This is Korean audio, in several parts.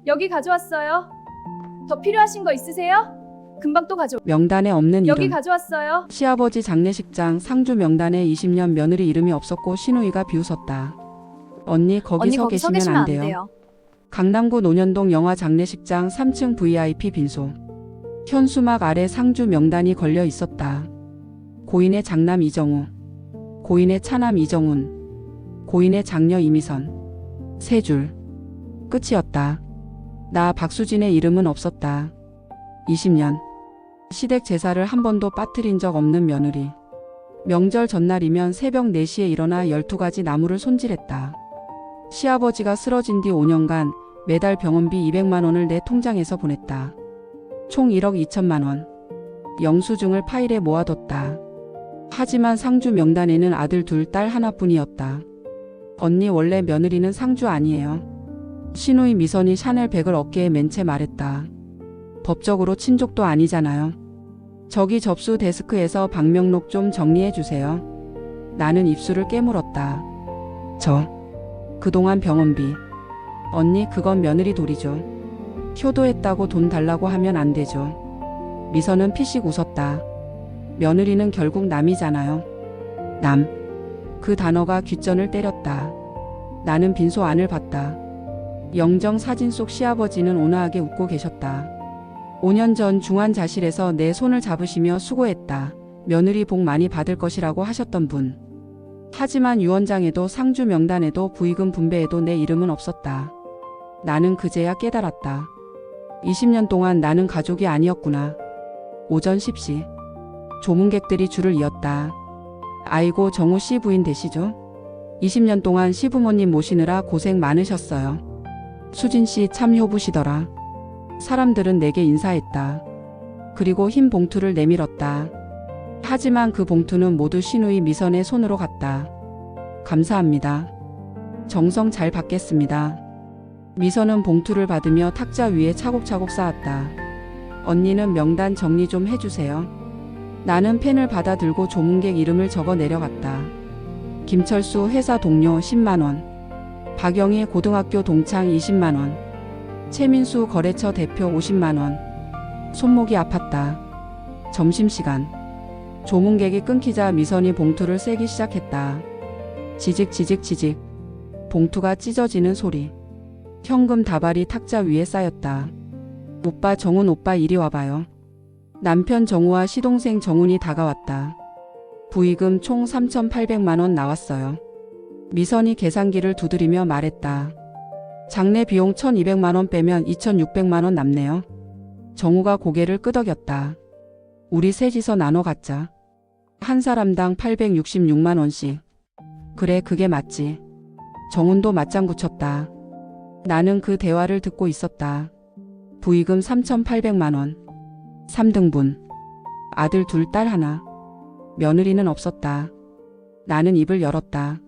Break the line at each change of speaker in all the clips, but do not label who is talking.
여기 가져왔어요. 더 필요하신 거 있으세요? 금방 또 가져.
명단에 없는
여기
이름.
가져왔어요.
시아버지 장례식장 상주 명단에 20년 며느리 이름이 없었고 신우이가 비웃었다. 언니 거기 서 계시면 안 돼요. 강남구 논현동 영화 장례식장 3층 VIP 빈소. 현수막 아래 상주 명단이 걸려 있었다. 고인의 장남 이정우, 고인의 차남 이정훈, 고인의 장녀 이미선. 세 줄. 끝이었다. 나 박수진의 이름은 없었다. 20년. 시댁 제사를 한 번도 빠뜨린 적 없는 며느리. 명절 전날이면 새벽 4시에 일어나 12가지 나무를 손질했다. 시아버지가 쓰러진 뒤 5년간 매달 병원비 200만 원을 내 통장에서 보냈다. 총 1억 2천만 원. 영수증을 파일에 모아뒀다. 하지만 상주 명단에는 아들 둘, 딸 하나뿐이었다. 언니 원래 며느리는 상주 아니에요. 신우이 미선이 샤넬 백을 어깨에 맨 채 말했다. 법적으로 친족도 아니잖아요. 저기 접수 데스크에서 방명록 좀 정리해 주세요. 나는 입술을 깨물었다. 그동안 병원비. 언니 그건 며느리 도리죠. 효도했다고 돈 달라고 하면 안 되죠. 미선은 피식 웃었다. 며느리는 결국 남이잖아요. 남. 그 단어가 귓전을 때렸다. 나는 빈소 안을 봤다. 영정 사진 속 시아버지는 온화하게 웃고 계셨다. 5년 전 중환자실에서 내 손을 잡으시며 수고했다. 며느리 복 많이 받을 것이라고 하셨던 분. 하지만 유언장에도 상주 명단에도 부의금 분배에도 내 이름은 없었다. 나는 그제야 깨달았다. 20년 동안 나는 가족이 아니었구나. 오전 10시. 조문객들이 줄을 이었다. 아이고 정우 씨 부인 되시죠? 20년 동안 시부모님 모시느라 고생 많으셨어요. 수진 씨 참 효부시더라. 사람들은 내게 인사했다. 그리고 흰 봉투를 내밀었다. 하지만 그 봉투는 모두 신우이 미선의 손으로 갔다. 감사합니다. 정성 잘 받겠습니다. 미선은 봉투를 받으며 탁자 위에 차곡차곡 쌓았다. 언니는 명단 정리 좀 해주세요. 나는 펜을 받아 들고 조문객 이름을 적어 내려갔다. 김철수 회사 동료 10만원. 박영희 고등학교 동창 20만원. 최민수 거래처 대표 50만원. 손목이 아팠다. 점심시간. 조문객이 끊기자 미선이 봉투를 떼기 시작했다. 지직지직지직. 봉투가 찢어지는 소리. 현금 다발이 탁자 위에 쌓였다. 오빠 정훈 오빠 이리 와봐요. 남편 정우와 시동생 정훈이 다가왔다. 부의금 총 3,800만 원 나왔어요. 미선이 계산기를 두드리며 말했다. 장례 비용 1,200만 원 빼면 2,600만 원 남네요. 정우가 고개를 끄덕였다. 우리 셋이서 나눠 갖자. 한 사람당 866만 원씩. 그래 그게 맞지. 정훈도 맞장구 쳤다. 나는 그 대화를 듣고 있었다. 부의금 3,800만 원. 3등분. 아들 둘, 딸 하나. 며느리는 없었다. 나는 입을 열었다.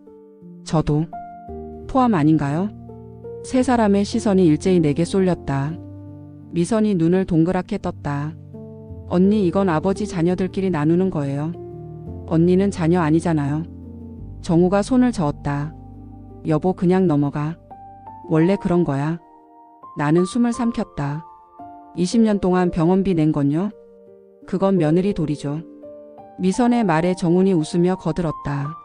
저도 포함 아닌가요? 세 사람의 시선이 일제히 내게 쏠렸다. 미선이 눈을 동그랗게 떴다. 언니 이건 아버지 자녀들끼리 나누는 거예요. 언니는 자녀 아니잖아요. 정우가 손을 저었다. 여보 그냥 넘어가. 원래 그런 거야. 나는 숨을 삼켰다. 20년 동안 병원비 낸 건요? 그건 며느리 도리죠. 미선의 말에 정훈이 웃으며 거들었다.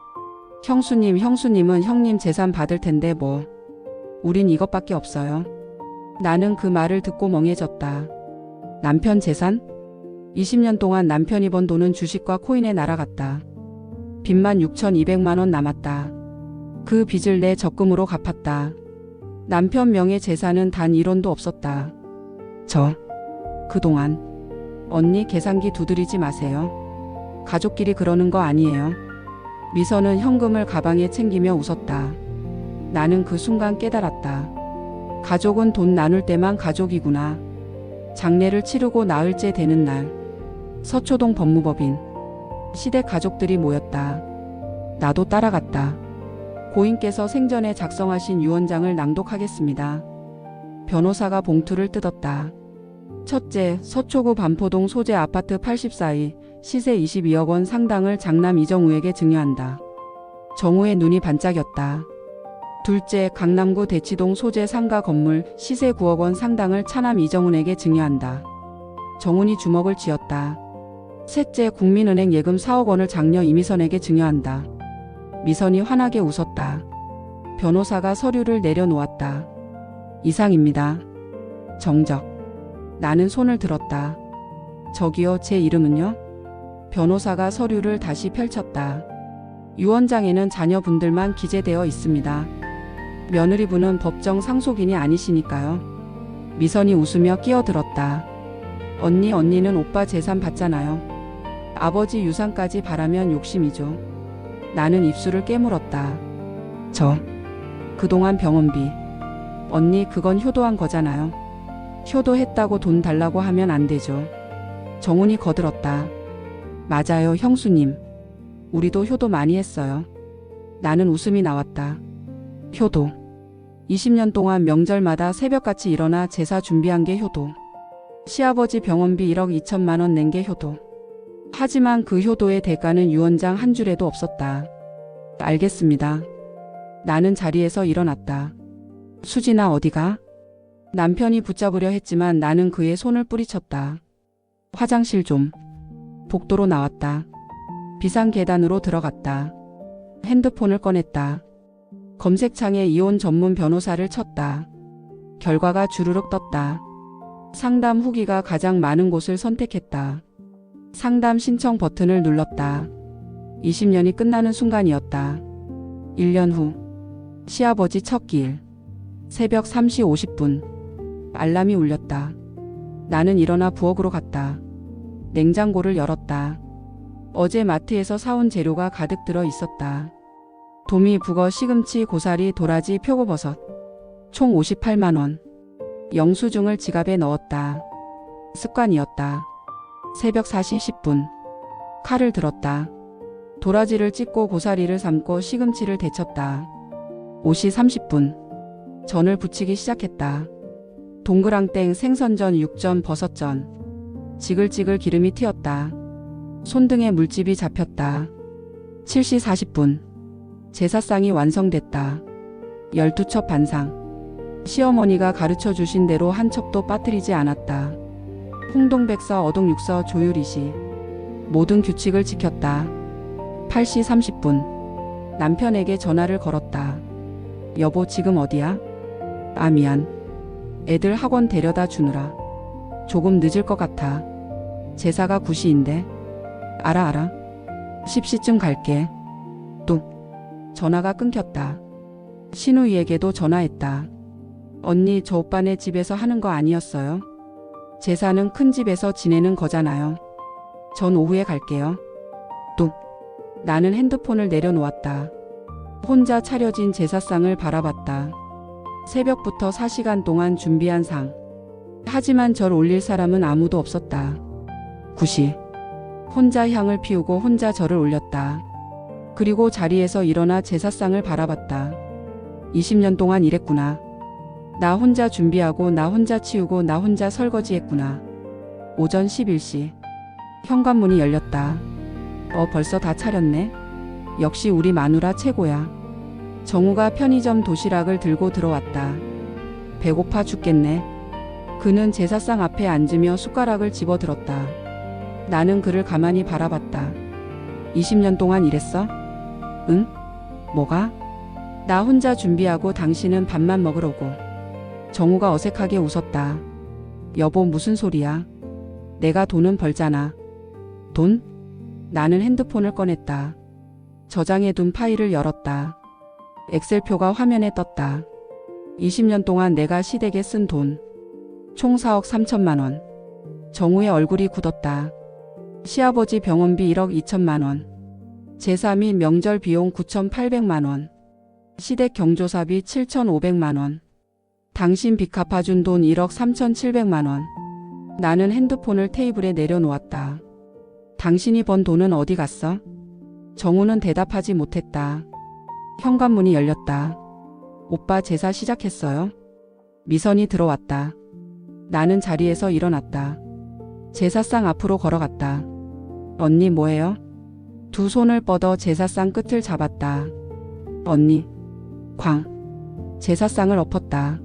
형수님은 형님 재산 받을 텐데 뭐. 우린 이것밖에 없어요. 나는 그 말을 듣고 멍해졌다. 남편 재산? 20년 동안 남편이 번 돈은 주식과 코인에 날아갔다. 빚만 6,200만 원 남았다. 그 빚을 내 적금으로 갚았다. 남편 명의 재산은 단 1원도 없었다. 그동안. 언니 계산기 두드리지 마세요. 가족끼리 그러는 거 아니에요. 미선은 현금을 가방에 챙기며 웃었다. 나는 그 순간 깨달았다. 가족은 돈 나눌 때만 가족이구나. 장례를 치르고 나흘째 되는 날. 서초동 법무법인. 시댁 가족들이 모였다. 나도 따라갔다. 고인께서 생전에 작성하신 유언장을 낭독하겠습니다. 변호사가 봉투를 뜯었다. 첫째, 서초구 반포동 소재 아파트 84이 시세 22억 원 상당을 장남 이정우에게 증여한다. 정우의 눈이 반짝였다. 둘째, 강남구 대치동 소재 상가 건물 시세 9억 원 상당을 차남 이정훈에게 증여한다. 정훈이 주먹을 쥐었다. 셋째, 국민은행 예금 4억 원을 장녀 이미선에게 증여한다. 미선이 환하게 웃었다. 변호사가 서류를 내려놓았다. 이상입니다. 정적. 나는 손을 들었다. 저기요, 제 이름은요? 변호사가 서류를 다시 펼쳤다. 유언장에는 자녀분들만 기재되어 있습니다. 며느리분은 법정 상속인이 아니시니까요. 미선이 웃으며 끼어들었다. 언니는 오빠 재산 받잖아요. 아버지 유산까지 바라면 욕심이죠. 나는 입술을 깨물었다. 그동안 병원비. 언니, 그건 효도한 거잖아요. 효도했다고 돈 달라고 하면 안 되죠. 정훈이 거들었다. 맞아요, 형수님. 우리도 효도 많이 했어요. 나는 웃음이 나왔다. 효도. 20년 동안 명절마다 새벽같이 일어나 제사 준비한 게 효도. 시아버지 병원비 1억 2천만 원 낸 게 효도. 하지만 그 효도의 대가는 유언장 한 줄에도 없었다. 알겠습니다. 나는 자리에서 일어났다. 수진아, 어디가? 남편이 붙잡으려 했지만 나는 그의 손을 뿌리쳤다. 화장실 좀. 복도로 나왔다. 비상 계단으로 들어갔다. 핸드폰을 꺼냈다. 검색창에 이혼 전문 변호사를 쳤다. 결과가 주르륵 떴다. 상담 후기가 가장 많은 곳을 선택했다. 상담 신청 버튼을 눌렀다. 20년이 끝나는 순간이었다. 1년 후. 시아버지 첫 기일. 새벽 3시 50분. 알람이 울렸다. 나는 일어나 부엌으로 갔다. 냉장고를 열었다. 어제 마트에서 사온 재료가 가득 들어 있었다. 도미, 북어, 시금치, 고사리, 도라지, 표고버섯. 총 58만 원. 영수증을 지갑에 넣었다. 습관이었다. 새벽 4시 10분. 칼을 들었다. 도라지를 찢고 고사리를 삶고 시금치를 데쳤다. 5시 30분. 전을 부치기 시작했다. 동그랑땡, 생선전, 육전, 버섯전. 지글지글 기름이 튀었다. 손등에 물집이 잡혔다. 7시 40분. 제사상이 완성됐다. 12첩 반상. 시어머니가 가르쳐 주신 대로 한 첩도 빠뜨리지 않았다. 홍동백서, 어동육서, 조유리시. 모든 규칙을 지켰다. 8시 30분. 남편에게 전화를 걸었다. 여보, 지금 어디야? 아, 미안. 애들 학원 데려다 주느라. 조금 늦을 것 같아. 제사가 9시인데. 알아. 10시쯤 갈게. 뚝. 전화가 끊겼다. 신우이에게도 전화했다. 언니, 저 오빠네 집에서 하는 거 아니었어요? 제사는 큰 집에서 지내는 거잖아요. 전 오후에 갈게요. 뚝. 나는 핸드폰을 내려놓았다. 혼자 차려진 제사상을 바라봤다. 새벽부터 4시간 동안 준비한 상. 하지만 절 올릴 사람은 아무도 없었다. 9시. 혼자 향을 피우고 혼자 절을 올렸다. 그리고 자리에서 일어나 제사상을 바라봤다. 20년 동안 일했구나. 나 혼자 준비하고 나 혼자 치우고 나 혼자 설거지했구나. 오전 11시. 현관문이 열렸다. 벌써 다 차렸네. 역시 우리 마누라 최고야. 정우가 편의점 도시락을 들고 들어왔다. 배고파 죽겠네. 그는 제사상 앞에 앉으며 숟가락을 집어들었다. 나는 그를 가만히 바라봤다. 20년 동안 일했어? 응? 뭐가? 나 혼자 준비하고 당신은 밥만 먹으러 오고. 정우가 어색하게 웃었다. 여보, 무슨 소리야? 내가 돈은 벌잖아. 돈? 나는 핸드폰을 꺼냈다. 저장해둔 파일을 열었다. 엑셀표가 화면에 떴다. 20년 동안 내가 시댁에 쓴 돈. 총 4억 3천만 원. 정우의 얼굴이 굳었다. 시아버지 병원비 1억 2천만 원. 제사 및 명절 비용 9,800만 원. 시댁 경조사비 7,500만 원. 당신 빚 갚아준 돈 1억 3,700만 원. 나는 핸드폰을 테이블에 내려놓았다. 당신이 번 돈은 어디 갔어? 정우는 대답하지 못했다. 현관문이 열렸다. 오빠, 제사 시작했어요? 미선이 들어왔다. 나는 자리에서 일어났다. 제사상 앞으로 걸어갔다. 언니, 뭐해요? 두 손을 뻗어 제사상 끝을 잡았다. 언니. 광. 제사상을 엎었다.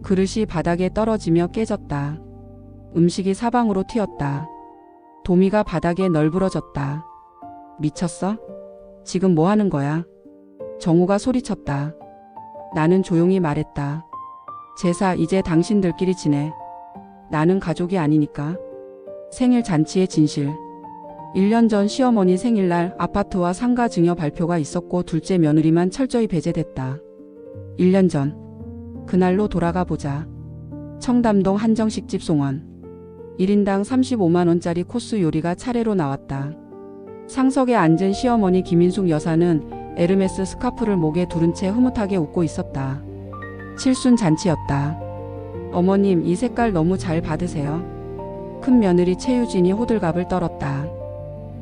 그릇이 바닥에 떨어지며 깨졌다. 음식이 사방으로 튀었다. 도미가 바닥에 널브러졌다. 미쳤어? 지금 뭐 하는 거야? 정우가 소리쳤다. 나는 조용히 말했다. 제사 이제 당신들끼리 지내. 나는 가족이 아니니까. 생일 잔치의 진실. 1년 전 시어머니 생일날 아파트와 상가 증여 발표가 있었고 둘째 며느리만 철저히 배제됐다. 1년 전. 그날로 돌아가 보자. 청담동 한정식집 송원. 1인당 35만원짜리 코스 요리가 차례로 나왔다. 상석에 앉은 시어머니 김인숙 여사는 에르메스 스카프를 목에 두른 채 흐뭇하게 웃고 있었다. 칠순 잔치였다. 어머님, 이 색깔 너무 잘 받으세요. 큰 며느리 최유진이 호들갑을 떨었다.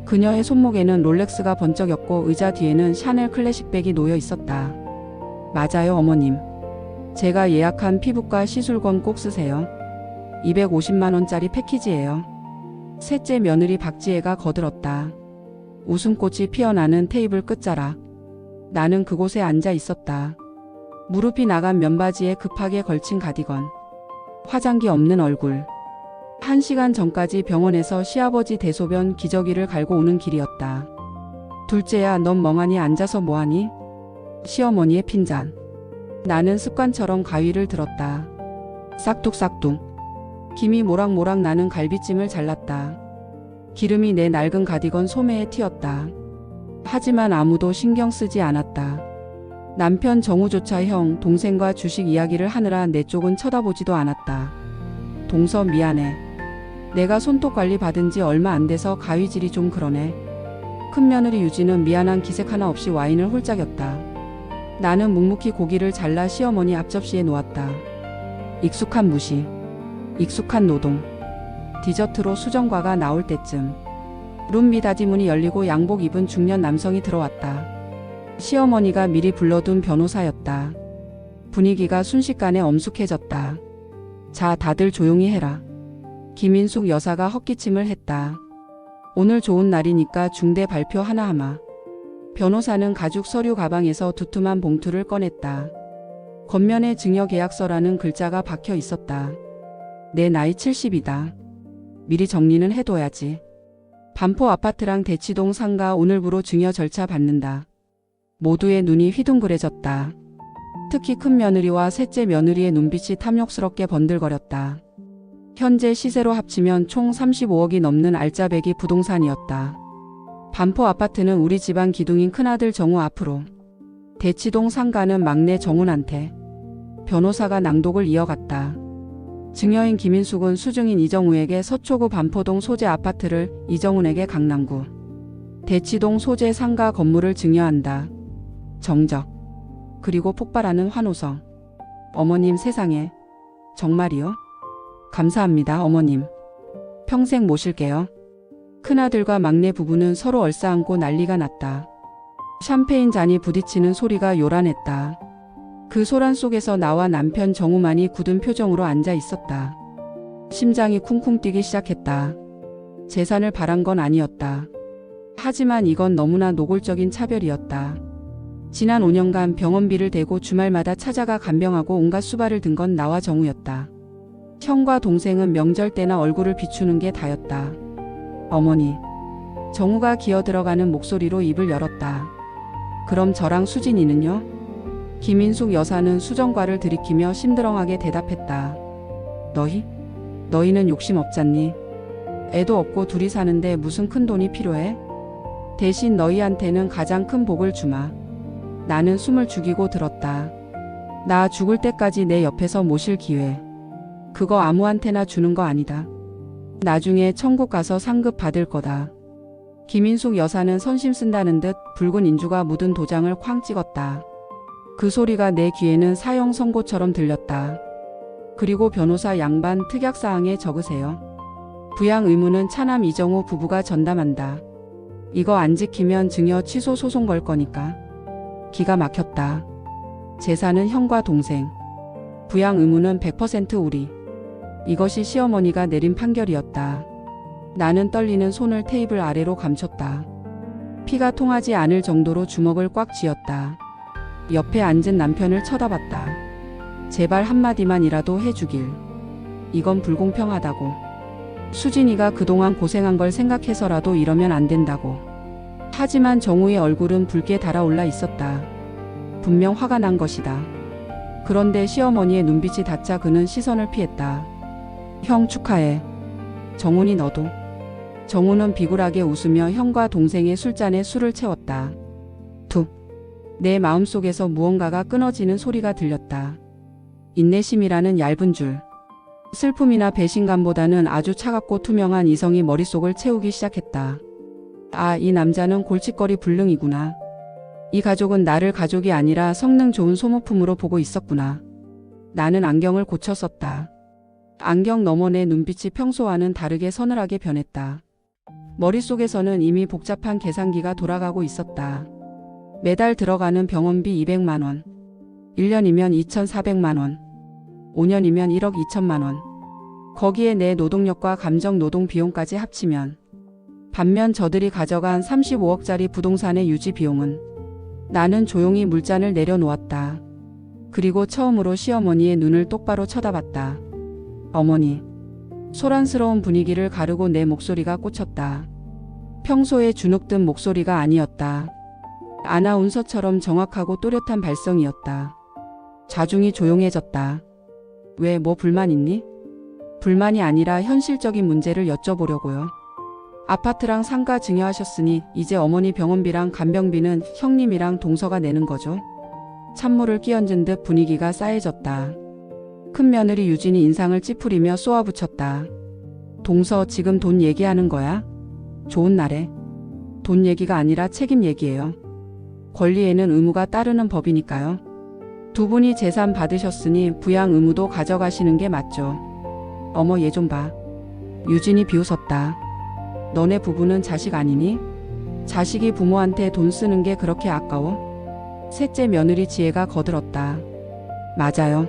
그녀의 손목에는 롤렉스가 번쩍였고 의자 뒤에는 샤넬 클래식백이 놓여 있었다. 맞아요, 어머님. 제가 예약한 피부과 시술권 꼭 쓰세요. 250만원짜리 패키지예요. 셋째 며느리 박지혜가 거들었다. 웃음꽃이 피어나는 테이블 끝자락. 나는 그곳에 앉아 있었다. 무릎이 나간 면바지에 급하게 걸친 가디건. 화장기 없는 얼굴. 1시간 전까지 병원에서 시아버지 대소변 기저귀를 갈고 오는 길이었다. 둘째야, 넌 멍하니 앉아서 뭐하니? 시어머니의 핀잔. 나는 습관처럼 가위를 들었다. 싹둑싹둑. 김이 모락모락 나는 갈비찜을 잘랐다. 기름이 내 낡은 가디건 소매에 튀었다. 하지만 아무도 신경 쓰지 않았다. 남편 정우조차 형, 동생과 주식 이야기를 하느라 내 쪽은 쳐다보지도 않았다. 동서 미안해. 내가 손톱 관리 받은 지 얼마 안 돼서 가위질이 좀 그러네. 큰며느리 유진은 미안한 기색 하나 없이 와인을 홀짝였다. 나는 묵묵히 고기를 잘라 시어머니 앞접시에 놓았다. 익숙한 무시. 익숙한 노동. 디저트로 수정과가 나올 때쯤 룸 미닫이 문이 열리고 양복 입은 중년 남성이 들어왔다. 시어머니가 미리 불러둔 변호사였다. 분위기가 순식간에 엄숙해졌다. 자, 다들 조용히 해라. 김인숙 여사가 헛기침을 했다. 오늘 좋은 날이니까 중대 발표 하나하마. 변호사는 가죽 서류 가방에서 두툼한 봉투를 꺼냈다. 겉면에 증여계약서라는 글자가 박혀 있었다. 내 나이 70이다. 미리 정리는 해둬야지. 반포 아파트랑 대치동 상가 오늘부로 증여 절차 받는다. 모두의 눈이 휘둥그레졌다. 특히 큰 며느리와 셋째 며느리의 눈빛이 탐욕스럽게 번들거렸다. 현재 시세로 합치면 총 35억이 넘는 알짜배기 부동산이었다. 반포 아파트는 우리 집안 기둥인 큰아들 정우 앞으로. 대치동 상가는 막내 정훈한테. 변호사가 낭독을 이어갔다. 증여인 김인숙은 수증인 이정우에게 서초구 반포동 소재 아파트를, 이정훈에게 강남구 대치동 소재 상가 건물을 증여한다. 정적. 그리고 폭발하는 환호성. 어머님, 세상에. 정말이요? 감사합니다, 어머님. 평생 모실게요. 큰아들과 막내 부부는 서로 얼싸안고 난리가 났다. 샴페인 잔이 부딪히는 소리가 요란했다. 그 소란 속에서 나와 남편 정우만이 굳은 표정으로 앉아 있었다. 심장이 쿵쿵 뛰기 시작했다. 재산을 바란 건 아니었다. 하지만 이건 너무나 노골적인 차별이었다. 지난 5년간 병원비를 대고 주말마다 찾아가 간병하고 온갖 수발을 든 건 나와 정우였다. 형과 동생은 명절 때나 얼굴을 비추는 게 다였다. 어머니. 정우가 기어들어가는 목소리로 입을 열었다. 그럼 저랑 수진이는요? 김인숙 여사는 수정과를 들이키며 심드렁하게 대답했다. 너희는 욕심 없잖니? 애도 없고 둘이 사는데 무슨 큰 돈이 필요해? 대신 너희한테는 가장 큰 복을 주마. 나는 숨을 죽이고 들었다. 나 죽을 때까지 내 옆에서 모실 기회. 그거 아무한테나 주는 거 아니다. 나중에 천국 가서 상급 받을 거다. 김인숙 여사는 선심 쓴다는 듯 붉은 인주가 묻은 도장을 쾅 찍었다. 그 소리가 내 귀에는 사형 선고처럼 들렸다. 그리고 변호사 양반 특약사항에 적으세요. 부양 의무는 차남 이정우 부부가 전담한다. 이거 안 지키면 증여 취소 소송 걸 거니까. 기가 막혔다. 재산은 형과 동생. 부양 의무는 100% 우리. 이것이 시어머니가 내린 판결이었다. 나는 떨리는 손을 테이블 아래로 감췄다. 피가 통하지 않을 정도로 주먹을 꽉 쥐었다. 옆에 앉은 남편을 쳐다봤다. 제발 한마디만이라도 해주길. 이건 불공평하다고. 수진이가 그동안 고생한 걸 생각해서라도 이러면 안 된다고. 하지만 정우의 얼굴은 붉게 달아올라 있었다. 분명 화가 난 것이다. 그런데 시어머니의 눈빛이 닿자 그는 시선을 피했다. 형 축하해. 정훈이 너도. 정우는 비굴하게 웃으며 형과 동생의 술잔에 술을 채웠다. 툭. 내 마음속에서 무언가가 끊어지는 소리가 들렸다. 인내심이라는 얇은 줄. 슬픔이나 배신감보다는 아주 차갑고 투명한 이성이 머릿속을 채우기 시작했다. 아, 이 남자는 골칫거리 불능이구나. 이 가족은 나를 가족이 아니라 성능 좋은 소모품으로 보고 있었구나. 나는 안경을 고쳐 썼다. 안경 너머 내 눈빛이 평소와는 다르게 서늘하게 변했다. 머릿속에서는 이미 복잡한 계산기가 돌아가고 있었다. 매달 들어가는 병원비 200만 원, 1년이면 2,400만 원, 5년이면 1억 2천만 원. 거기에 내 노동력과 감정 노동 비용까지 합치면 반면 저들이 가져간 35억짜리 부동산의 유지 비용은. 나는 조용히 물잔을 내려놓았다. 그리고 처음으로 시어머니의 눈을 똑바로 쳐다봤다. 어머니. 소란스러운 분위기를 가르고 내 목소리가 꽂혔다. 평소에 주눅든 목소리가 아니었다. 아나운서처럼 정확하고 또렷한 발성이었다. 자중이 조용해졌다. 왜, 뭐 불만 있니? 불만이 아니라 현실적인 문제를 여쭤보려고요. 아파트랑 상가 증여하셨으니 이제 어머니 병원비랑 간병비는 형님이랑 동서가 내는 거죠. 찬물을 끼얹은 듯 분위기가 싸해졌다. 큰 며느리 유진이 인상을 찌푸리며 쏘아붙였다. 동서, 지금 돈 얘기하는 거야? 좋은 날에. 돈 얘기가 아니라 책임 얘기예요. 권리에는 의무가 따르는 법이니까요. 두 분이 재산 받으셨으니 부양 의무도 가져가시는 게 맞죠. 어머, 얘 좀 봐. 유진이 비웃었다. 너네 부부는 자식 아니니? 자식이 부모한테 돈 쓰는 게 그렇게 아까워? 셋째 며느리 지혜가 거들었다. 맞아요.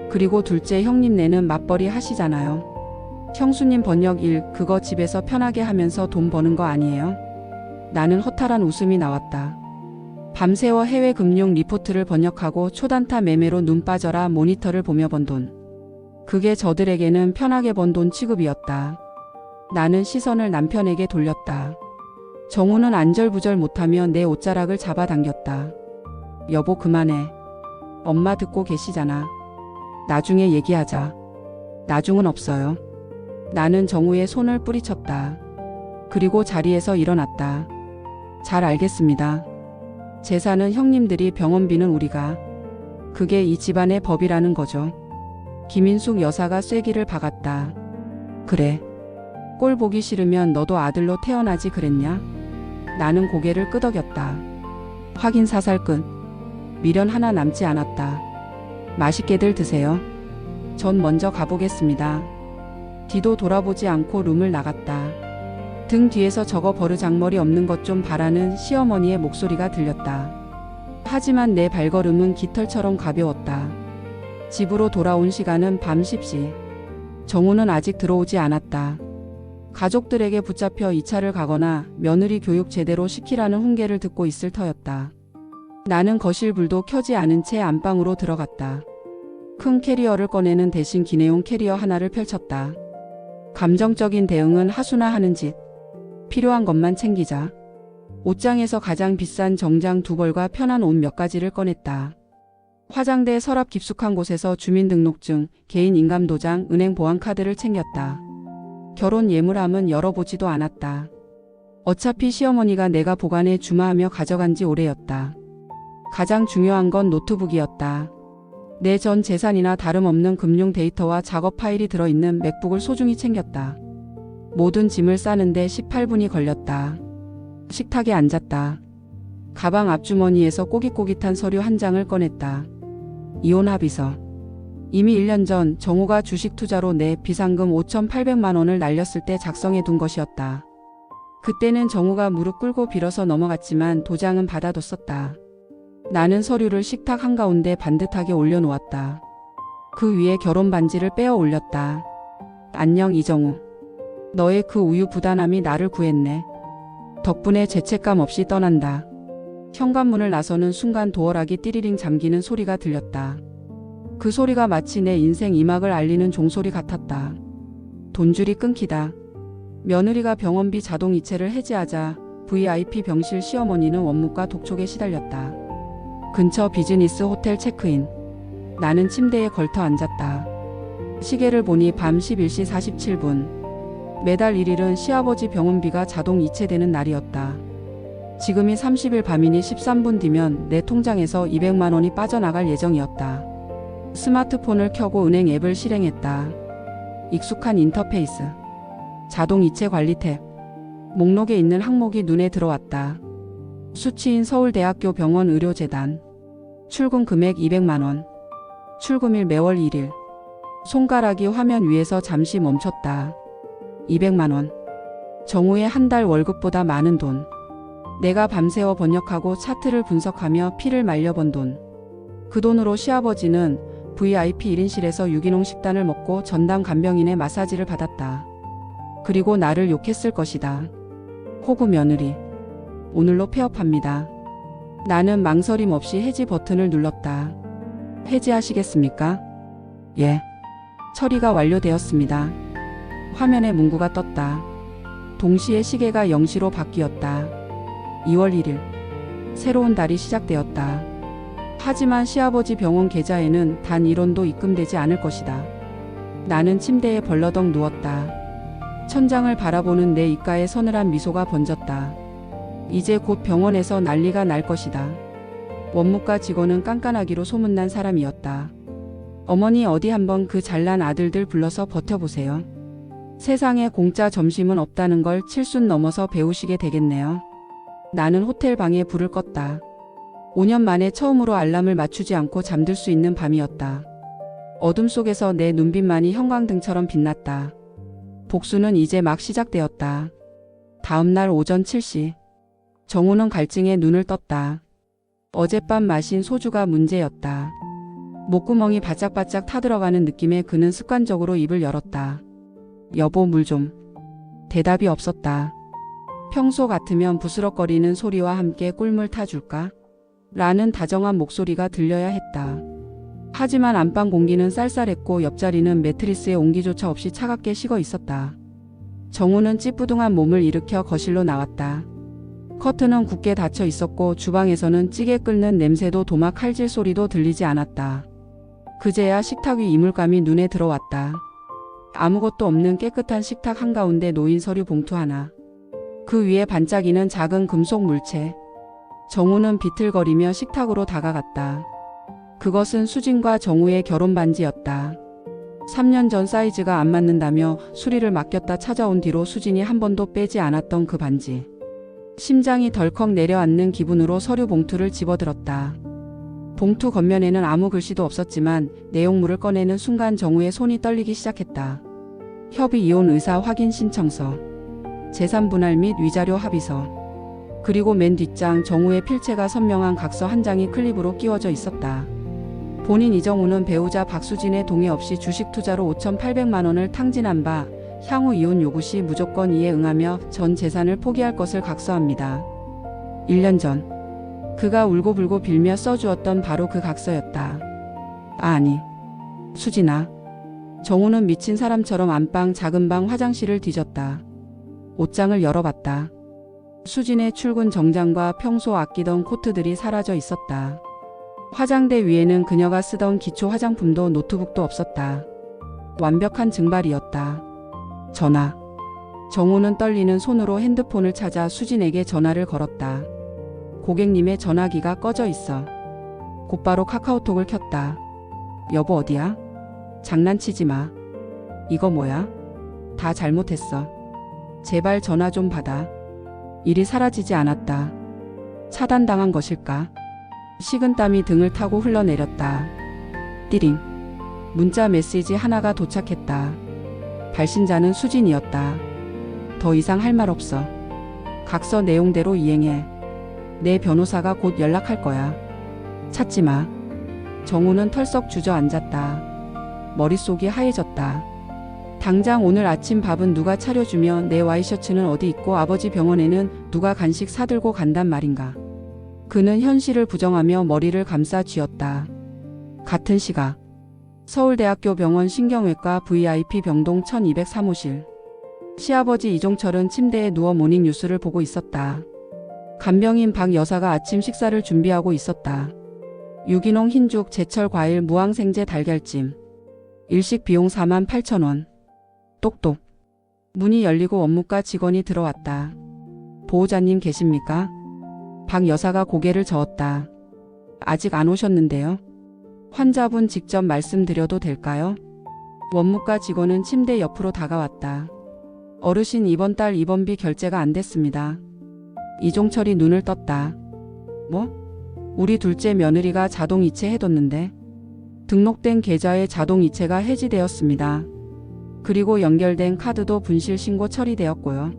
그리고 둘째 형님네는 맞벌이 하시잖아요. 형수님 번역 일 그거 집에서 편하게 하면서 돈 버는 거 아니에요? 나는 허탈한 웃음이 나왔다. 밤새워 해외 금융 리포트를 번역하고 초단타 매매로 눈 빠져라 모니터를 보며 번 돈. 그게 저들에게는 편하게 번 돈 취급이었다. 나는 시선을 남편에게 돌렸다. 정우는 안절부절 못하며 내 옷자락을 잡아당겼다. 여보, 그만해. 엄마 듣고 계시잖아. 나중에 얘기하자. 나중은 없어요. 나는 정우의 손을 뿌리쳤다. 그리고 자리에서 일어났다. 잘 알겠습니다. 재산은 형님들이, 병원비는 우리가. 그게 이 집안의 법이라는 거죠. 김인숙 여사가 쐐기를 박았다. 그래. 꼴 보기 싫으면 너도 아들로 태어나지 그랬냐? 나는 고개를 끄덕였다. 확인 사살 끝. 미련 하나 남지 않았다. 맛있게들 드세요. 전 먼저 가보겠습니다. 뒤도 돌아보지 않고 룸을 나갔다. 등 뒤에서 저거 버르장머리 없는 것 좀 봐라는 시어머니의 목소리가 들렸다. 하지만 내 발걸음은 깃털처럼 가벼웠다. 집으로 돌아온 시간은 밤 10시. 정우는 아직 들어오지 않았다. 가족들에게 붙잡혀 2차를 가거나 며느리 교육 제대로 시키라는 훈계를 듣고 있을 터였다. 나는 거실 불도 켜지 않은 채 안방으로 들어갔다. 큰 캐리어를 꺼내는 대신 기내용 캐리어 하나를 펼쳤다. 감정적인 대응은 하수나 하는 짓. 필요한 것만 챙기자. 옷장에서 가장 비싼 정장 2벌과 편한 옷 몇 가지를 꺼냈다. 화장대 서랍 깊숙한 곳에서 주민등록증, 개인 인감도장, 은행 보안카드를 챙겼다. 결혼 예물함은 열어보지도 않았다. 어차피 시어머니가 내가 보관해 주마하며 가져간 지 오래였다. 가장 중요한 건 노트북이었다. 내 전 재산이나 다름없는 금융 데이터와 작업 파일이 들어있는 맥북을 소중히 챙겼다. 모든 짐을 싸는데 18분이 걸렸다. 식탁에 앉았다. 가방 앞주머니에서 꼬깃꼬깃한 서류 한 장을 꺼냈다. 이혼 합의서. 이미 1년 전 정우가 주식 투자로 내 비상금 5,800만 원을 날렸을 때 작성해 둔 것이었다. 그때는 정우가 무릎 꿇고 빌어서 넘어갔지만 도장은 받아뒀었다. 나는 서류를 식탁 한가운데 반듯하게 올려놓았다. 그 위에 결혼 반지를 빼어 올렸다. 안녕 이정우. 너의 그 우유 부단함이 나를 구했네. 덕분에 죄책감 없이 떠난다. 현관문을 나서는 순간 도어락이 띠리링 잠기는 소리가 들렸다. 그 소리가 마치 내 인생 이막을 알리는 종소리 같았다. 돈줄이 끊기다. 며느리가 병원비 자동이체를 해지하자 VIP 병실 시어머니는 원무과 독촉에 시달렸다. 근처 비즈니스 호텔 체크인. 나는 침대에 걸터 앉았다. 시계를 보니 밤 11시 47분. 매달 1일은 시아버지 병원비가 자동 이체되는 날이었다. 지금이 30일 밤이니 13분 뒤면 내 통장에서 200만 원이 빠져나갈 예정이었다. 스마트폰을 켜고 은행 앱을 실행했다. 익숙한 인터페이스. 자동 이체 관리 탭. 목록에 있는 항목이 눈에 들어왔다. 수취인 서울대학교 병원 의료재단. 출금 금액 200만 원. 출금일 매월 1일. 손가락이 화면 위에서 잠시 멈췄다. 200만 원. 정우의 한 달 월급보다 많은 돈. 내가 밤새워 번역하고 차트를 분석하며 피를 말려번 돈. 그 돈으로 시아버지는 VIP 1인실에서 유기농 식단을 먹고 전담 간병인의 마사지를 받았다. 그리고 나를 욕했을 것이다. 호구 며느리. 오늘로 폐업합니다. 나는 망설임 없이 해지 버튼을 눌렀다. 해지하시겠습니까? 예. 처리가 완료되었습니다. 화면에 문구가 떴다. 동시에 시계가 0시로 바뀌었다. 2월 1일. 새로운 달이 시작되었다. 하지만 시아버지 병원 계좌에는 단 1원도 입금되지 않을 것이다. 나는 침대에 벌러덩 누웠다. 천장을 바라보는 내 입가에 서늘한 미소가 번졌다. 이제 곧 병원에서 난리가 날 것이다. 원무과 직원은 깐깐하기로 소문난 사람이었다. 어머니 어디 한번 그 잘난 아들들 불러서 버텨보세요. 세상에 공짜 점심은 없다는 걸 칠순 넘어서 배우시게 되겠네요. 나는 호텔 방에 불을 껐다. 5년 만에 처음으로 알람을 맞추지 않고 잠들 수 있는 밤이었다. 어둠 속에서 내 눈빛만이 형광등처럼 빛났다. 복수는 이제 막 시작되었다. 다음 날 오전 7시. 정우는 갈증에 눈을 떴다. 어젯밤 마신 소주가 문제였다. 목구멍이 바짝바짝 타들어가는 느낌에 그는 습관적으로 입을 열었다. 여보, 물 좀. 대답이 없었다. 평소 같으면 부스럭거리는 소리와 함께 꿀물 타줄까? 라는 다정한 목소리가 들려야 했다. 하지만 안방 공기는 쌀쌀했고 옆자리는 매트리스에 온기조차 없이 차갑게 식어 있었다. 정우는 찌뿌둥한 몸을 일으켜 거실로 나왔다. 커튼은 굳게 닫혀 있었고 주방에서는 찌개 끓는 냄새도 도마 칼질 소리도 들리지 않았다. 그제야 식탁 위 이물감이 눈에 들어왔다. 아무것도 없는 깨끗한 식탁 한가운데 놓인 서류 봉투 하나. 그 위에 반짝이는 작은 금속 물체. 정우는 비틀거리며 식탁으로 다가갔다. 그것은 수진과 정우의 결혼 반지였다. 3년 전 사이즈가 안 맞는다며 수리를 맡겼다 찾아온 뒤로 수진이 한 번도 빼지 않았던 그 반지. 심장이 덜컥 내려앉는 기분으로 서류 봉투를 집어들었다. 봉투 겉면에는 아무 글씨도 없었지만 내용물을 꺼내는 순간 정우의 손이 떨리기 시작했다. 협의 이혼 의사 확인 신청서, 재산 분할 및 위자료 합의서, 그리고 맨 뒷장 정우의 필체가 선명한 각서 한 장이 클립으로 끼워져 있었다. 본인 이정우는 배우자 박수진의 동의 없이 주식 투자로 5,800만 원을 탕진한 바 향후 이혼 요구 시 무조건 이에 응하며 전 재산을 포기할 것을 각서합니다. 1년 전 그가 울고불고 빌며 써주었던 바로 그 각서였다. 아니, 수진아. 정우는 미친 사람처럼 안방 작은 방 화장실을 뒤졌다. 옷장을 열어봤다. 수진의 출근 정장과 평소 아끼던 코트들이 사라져 있었다. 화장대 위에는 그녀가 쓰던 기초 화장품도 노트북도 없었다. 완벽한 증발이었다. 전화. 정우는 떨리는 손으로 핸드폰을 찾아 수진에게 전화를 걸었다. 고객님의 전화기가 꺼져 있어. 곧바로 카카오톡을 켰다. 여보 어디야? 장난치지 마. 이거 뭐야? 다 잘못했어. 제발 전화 좀 받아. 일이 사라지지 않았다. 차단당한 것일까? 식은땀이 등을 타고 흘러내렸다. 띠링. 문자 메시지 하나가 도착했다. 발신자는 수진이었다. 더 이상 할 말 없어. 각서 내용대로 이행해. 내 변호사가 곧 연락할 거야. 찾지 마. 정우는 털썩 주저앉았다. 머릿속이 하얘졌다. 당장 오늘 아침 밥은 누가 차려주며 내 와이셔츠는 어디 있고 아버지 병원에는 누가 간식 사들고 간단 말인가. 그는 현실을 부정하며 머리를 감싸 쥐었다. 같은 시각 서울대학교 병원 신경외과 VIP 병동 1203호실. 시아버지 이종철은 침대에 누워 모닝 뉴스를 보고 있었다. 간병인 박 여사가 아침 식사를 준비하고 있었다. 유기농 흰죽, 제철 과일, 무항생제 달걀찜. 일식 비용 48,000원. 똑똑. 문이 열리고 원무과 직원이 들어왔다. 보호자님 계십니까? 박 여사가 고개를 저었다. 아직 안 오셨는데요. 환자분 직접 말씀드려도 될까요? 원무과 직원은 침대 옆으로 다가왔다. 어르신 이번 달 입원비 결제가 안 됐습니다. 이종철이 눈을 떴다. 뭐? 우리 둘째 며느리가 자동 이체해뒀는데 등록된 계좌의 자동 이체가 해지되었습니다. 그리고 연결된 카드도 분실 신고 처리되었고요.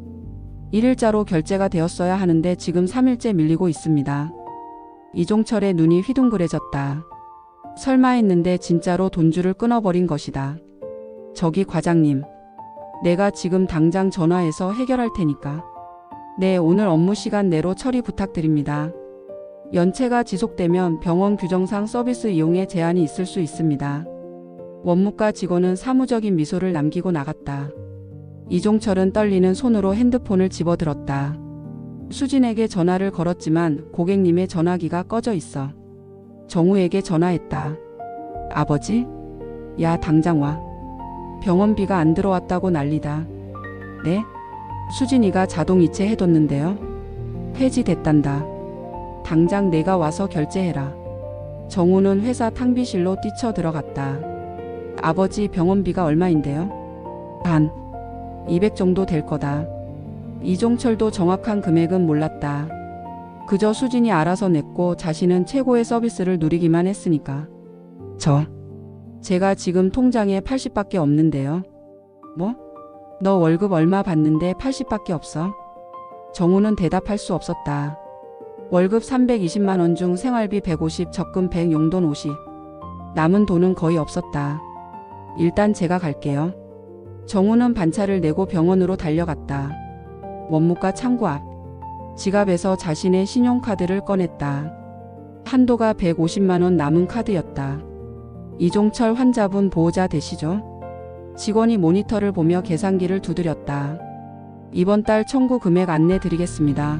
1일자로 결제가 되었어야 하는데 지금 3일째 밀리고 있습니다. 이종철의 눈이 휘둥그레졌다. 설마 했는데 진짜로 돈줄을 끊어버린 것이다. 저기 과장님. 내가 지금 당장 전화해서 해결할 테니까. 네, 오늘 업무 시간 내로 처리 부탁드립니다. 연체가 지속되면 병원 규정상 서비스 이용에 제한이 있을 수 있습니다. 원무과 직원은 사무적인 미소를 남기고 나갔다. 이종철은 떨리는 손으로 핸드폰을 집어들었다. 수진에게 전화를 걸었지만 고객님의 전화기가 꺼져 있어. 정우에게 전화했다. 아버지? 야, 당장 와. 병원비가 안 들어왔다고 난리다. 네? 수진이가 자동 이체해뒀는데요. 해지됐단다. 당장 내가 와서 결제해라. 정우는 회사 탕비실로 뛰쳐 들어갔다. 아버지, 병원비가 얼마인데요? 한 200 정도 될 거다. 이종철도 정확한 금액은 몰랐다. 그저 수진이 알아서 냈고 자신은 최고의 서비스를 누리기만 했으니까. 제가 지금 통장에 80밖에 없는데요. 뭐? 너 월급 얼마 받는데 80밖에 없어? 정우는 대답할 수 없었다. 월급 320만 원 중 생활비 150, 적금 100, 용돈 50. 남은 돈은 거의 없었다. 일단 제가 갈게요. 정우는 반차를 내고 병원으로 달려갔다. 원무과 창구 앞. 지갑에서 자신의 신용카드를 꺼냈다. 한도가 150만 원 남은 카드였다. 이종철 환자분 보호자 되시죠? 직원이 모니터를 보며 계산기를 두드렸다. 이번 달 청구 금액 안내 드리겠습니다.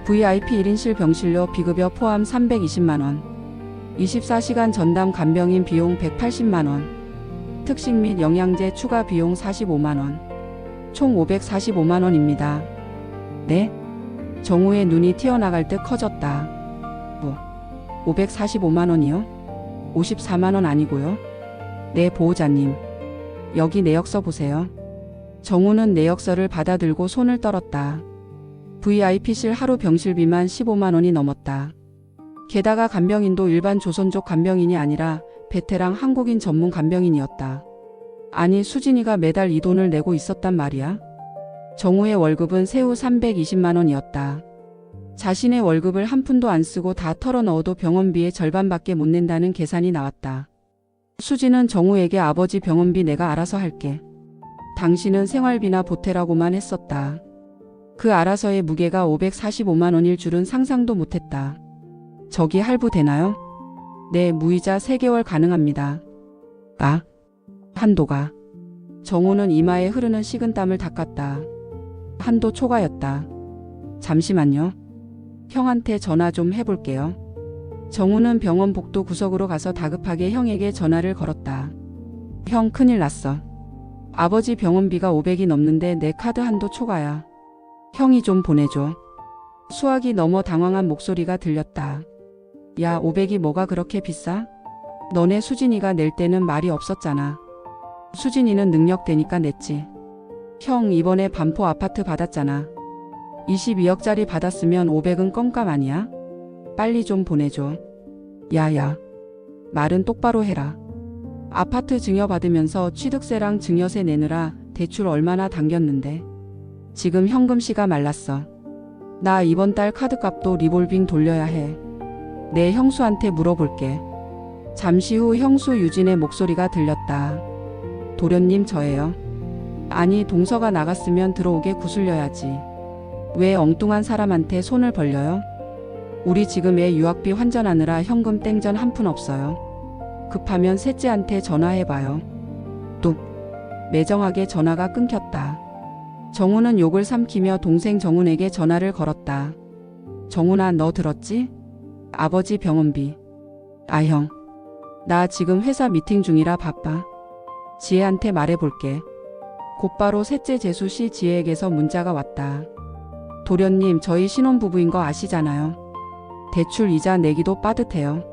VIP 1인실 병실료 비급여 포함 320만 원. 24시간 전담 간병인 비용 180만 원. 특식 및 영양제 추가 비용 45만 원. 총 545만 원입니다. 네? 정우의 눈이 튀어나갈 듯 커졌다. 545만 원이요? 54만 원 아니고요? 네, 보호자님. 여기 내역서 보세요. 정우는 내역서를 받아들고 손을 떨었다. VIP실 하루 병실비만 15만 원이 넘었다. 게다가 간병인도 일반 조선족 간병인이 아니라 베테랑 한국인 전문 간병인이었다. 아니, 수진이가 매달 이 돈을 내고 있었단 말이야? 정우의 월급은 세후 320만 원이었다. 자신의 월급을 한 푼도 안 쓰고 다 털어넣어도 병원비의 절반밖에 못 낸다는 계산이 나왔다. 수진은 정우에게 아버지 병원비 내가 알아서 할게. 당신은 생활비나 보태라고만 했었다. 그 알아서의 무게가 545만 원일 줄은 상상도 못했다. 저기 할부 되나요? 네, 무이자 3개월 가능합니다. 아, 한도가. 정우는 이마에 흐르는 식은땀을 닦았다. 한도 초과였다. 잠시만요. 형한테 전화 좀 해볼게요. 정우는 병원 복도 구석으로 가서 다급하게 형에게 전화를 걸었다. 형, 큰일 났어. 아버지 병원비가 500이 넘는데 내 카드 한도 초과야. 형이 좀 보내줘. 수학이 넘어 당황한 목소리가 들렸다. 야, 500이 뭐가 그렇게 비싸? 너네 수진이가 낼 때는 말이 없었잖아. 수진이는 능력되니까 냈지. 형, 이번에 반포 아파트 받았잖아. 22억짜리 받았으면 500은 껌값 아니야? 빨리 좀 보내줘. 야야. 말은 똑바로 해라. 아파트 증여받으면서 취득세랑 증여세 내느라 대출 얼마나 당겼는데. 지금 현금씨가 말랐어. 나 이번 달 카드값도 리볼빙 돌려야 해. 내 형수한테 물어볼게. 잠시 후 형수 유진의 목소리가 들렸다. 도련님, 저예요. 아니, 동서가 나갔으면 들어오게 구슬려야지. 왜 엉뚱한 사람한테 손을 벌려요? 우리 지금 애 유학비 환전하느라 현금 땡전 한 푼 없어요. 급하면 셋째한테 전화해봐요. 뚝. 매정하게 전화가 끊겼다. 정우는 욕을 삼키며 동생 정훈에게 전화를 걸었다. 정훈아, 너 들었지? 아버지 병원비. 아, 형. 나 지금 회사 미팅 중이라 바빠. 지혜한테 말해볼게. 곧바로 셋째 재수 씨 지혜에게서 문자가 왔다. 도련님, 저희 신혼부부인 거 아시잖아요. 대출 이자 내기도 빠듯해요.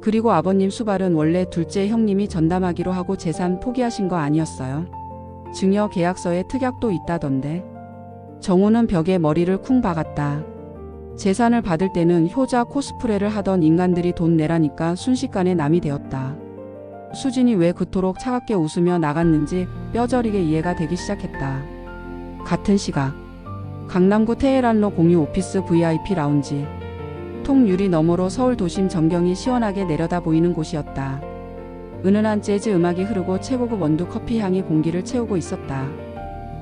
그리고 아버님 수발은 원래 둘째 형님이 전담하기로 하고 재산 포기하신 거 아니었어요? 증여 계약서에 특약도 있다던데. 정우는 벽에 머리를 쿵 박았다. 재산을 받을 때는 효자 코스프레를 하던 인간들이 돈 내라니까 순식간에 남이 되었다. 수진이 왜 그토록 차갑게 웃으며 나갔는지 뼈저리게 이해가 되기 시작했다. 같은 시각 강남구 테헤란로 공유 오피스 VIP 라운지. 통유리 너머로 서울 도심 전경이 시원하게 내려다 보이는 곳이었다. 은은한 재즈 음악이 흐르고 최고급 원두 커피 향이 공기를 채우고 있었다.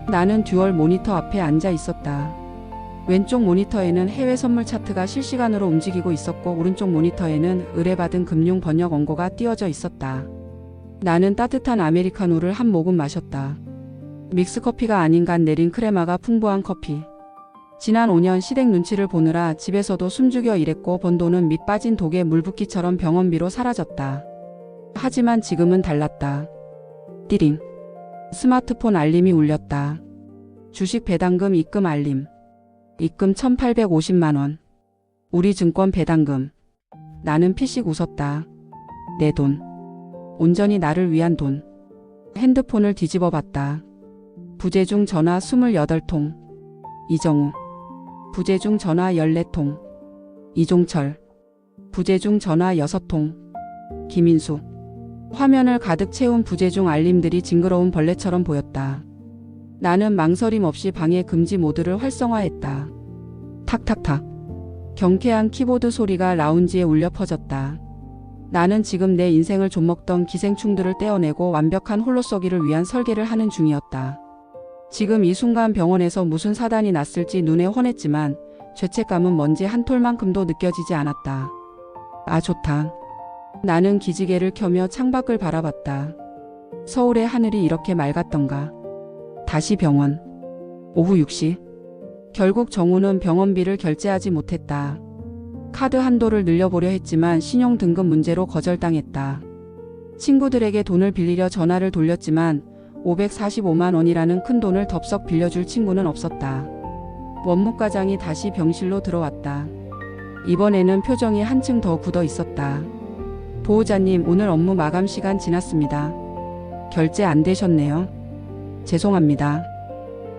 나는 듀얼 모니터 앞에 앉아 있었다. 왼쪽 모니터에는 해외 선물 차트가 실시간으로 움직이고 있었고 오른쪽 모니터에는 의뢰받은 금융 번역 원고가 띄워져 있었다. 나는 따뜻한 아메리카노를 한 모금 마셨다. 믹스커피가 아닌 간 내린 크레마가 풍부한 커피. 지난 5년 시댁 눈치를 보느라 집에서도 숨죽여 일했고 번 돈은 밑 빠진 독에 물붓기처럼 병원비로 사라졌다. 하지만 지금은 달랐다. 띠링. 스마트폰 알림이 울렸다. 주식 배당금 입금 알림. 입금 1,850만원. 우리증권 배당금. 나는 피식 웃었다. 내 돈. 온전히 나를 위한 돈. 핸드폰을 뒤집어 봤다. 부재중 전화 28통. 이정우. 부재중 전화 14통. 이종철. 부재중 전화 6통. 김인수. 화면을 가득 채운 부재중 알림들이 징그러운 벌레처럼 보였다. 나는 망설임 없이 방해 금지 모드를 활성화했다. 탁탁탁. 경쾌한 키보드 소리가 라운지에 울려 퍼졌다. 나는 지금 내 인생을 좀먹던 기생충들을 떼어내고 완벽한 홀로 쏘기를 위한 설계를 하는 중이었다. 지금 이 순간 병원에서 무슨 사단이 났을지 눈에 훤했지만 죄책감은 먼지 한 톨만큼도 느껴지지 않았다. 아, 좋다. 나는 기지개를 켜며 창밖을 바라봤다. 서울의 하늘이 이렇게 맑았던가. 다시 병원. 오후 6시. 결국 정우는 병원비를 결제하지 못했다. 카드 한도를 늘려보려 했지만 신용등급 문제로 거절당했다. 친구들에게 돈을 빌리려 전화를 돌렸지만 545만 원이라는 큰 돈을 덥석 빌려줄 친구는 없었다. 원무과장이 다시 병실로 들어왔다. 이번에는 표정이 한층 더 굳어 있었다. 보호자님, 오늘 업무 마감 시간 지났습니다. 결제 안 되셨네요. 죄송합니다.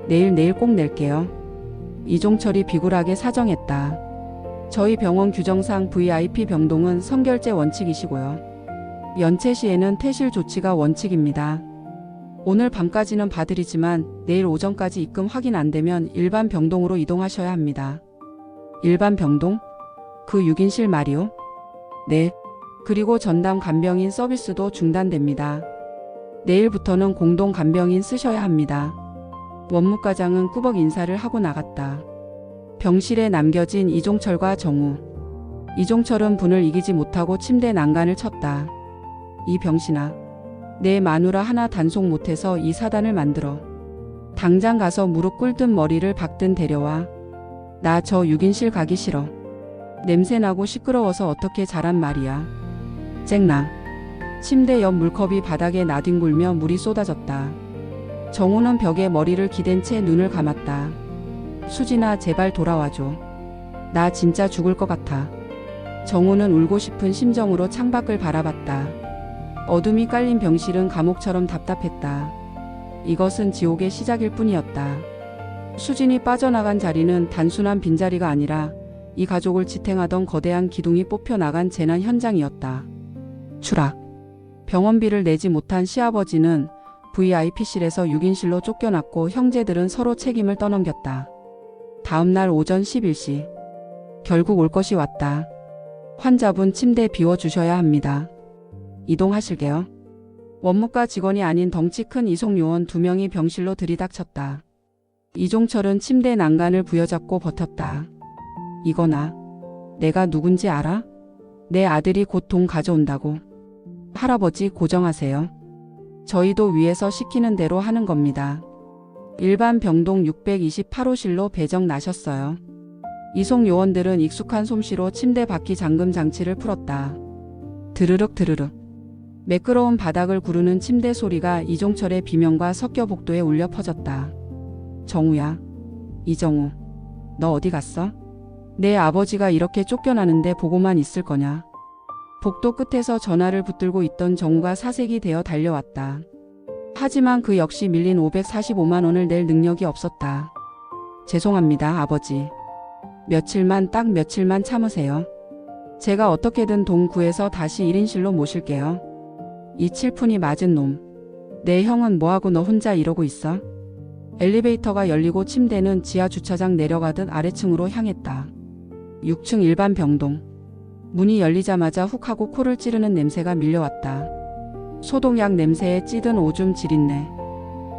내일 꼭 낼게요. 이종철이 비굴하게 사정했다. 저희 병원 규정상 VIP 병동은 선결제 원칙이시고요. 연체 시에는 퇴실 조치가 원칙입니다. 오늘 밤까지는 봐드리지만 내일 오전까지 입금 확인 안 되면 일반 병동으로 이동하셔야 합니다. 일반 병동? 그 6인실 말이요? 네. 그리고 전담 간병인 서비스도 중단됩니다. 내일부터는 공동 간병인 쓰셔야 합니다. 원무과장은 꾸벅 인사를 하고 나갔다. 병실에 남겨진 이종철과 정우. 이종철은 분을 이기지 못하고 침대 난간을 쳤다. 이 병신아. 내 마누라 하나 단속 못해서 이 사단을 만들어. 당장 가서 무릎 꿇든 머리를 박든 데려와. 나 저 6인실 가기 싫어. 냄새나고 시끄러워서 어떻게 자란 말이야. 쨍랑. 침대 옆 물컵이 바닥에 나뒹굴며 물이 쏟아졌다. 정우는 벽에 머리를 기댄 채 눈을 감았다. 수진아, 제발 돌아와줘. 나 진짜 죽을 것 같아. 정우는 울고 싶은 심정으로 창밖을 바라봤다. 어둠이 깔린 병실은 감옥처럼 답답했다. 이것은 지옥의 시작일 뿐이었다. 수진이 빠져나간 자리는 단순한 빈자리가 아니라 이 가족을 지탱하던 거대한 기둥이 뽑혀 나간 재난 현장이었다. 추락. 병원비를 내지 못한 시아버지는 VIP실에서 6인실로 쫓겨났고 형제들은 서로 책임을 떠넘겼다. 다음날 오전 11시. 결국 올 것이 왔다. 환자분 침대 비워주셔야 합니다. 이동하실게요. 원무과 직원이 아닌 덩치 큰 이송 요원 2명이 병실로 들이닥쳤다. 이종철은 침대 난간을 부여잡고 버텼다. 이거나. 내가 누군지 알아? 내 아들이 곧 돈 가져온다고. 할아버지 고정하세요. 저희도 위에서 시키는 대로 하는 겁니다. 일반 병동 628호실로 배정 나셨어요. 이송 요원들은 익숙한 솜씨로 침대 바퀴 잠금 장치를 풀었다. 드르륵 드르륵. 매끄러운 바닥을 구르는 침대 소리가 이종철의 비명과 섞여 복도에 울려 퍼졌다. 정우야. 이정우. 너 어디 갔어? 내 아버지가 이렇게 쫓겨나는데 보고만 있을 거냐? 복도 끝에서 전화를 붙들고 있던 정우가 사색이 되어 달려왔다. 하지만 그 역시 밀린 545만 원을 낼 능력이 없었다. 죄송합니다, 아버지. 딱 며칠만 참으세요. 제가 어떻게든 돈 구해서 다시 1인실로 모실게요. 이 칠푼이 맞은 놈. 내 형은 뭐하고 너 혼자 이러고 있어? 엘리베이터가 열리고 침대는 지하 주차장 내려가듯 아래층으로 향했다. 6층 일반 병동. 문이 열리자마자 훅 하고 코를 찌르는 냄새가 밀려왔다. 소독약 냄새에 찌든 오줌 지린내.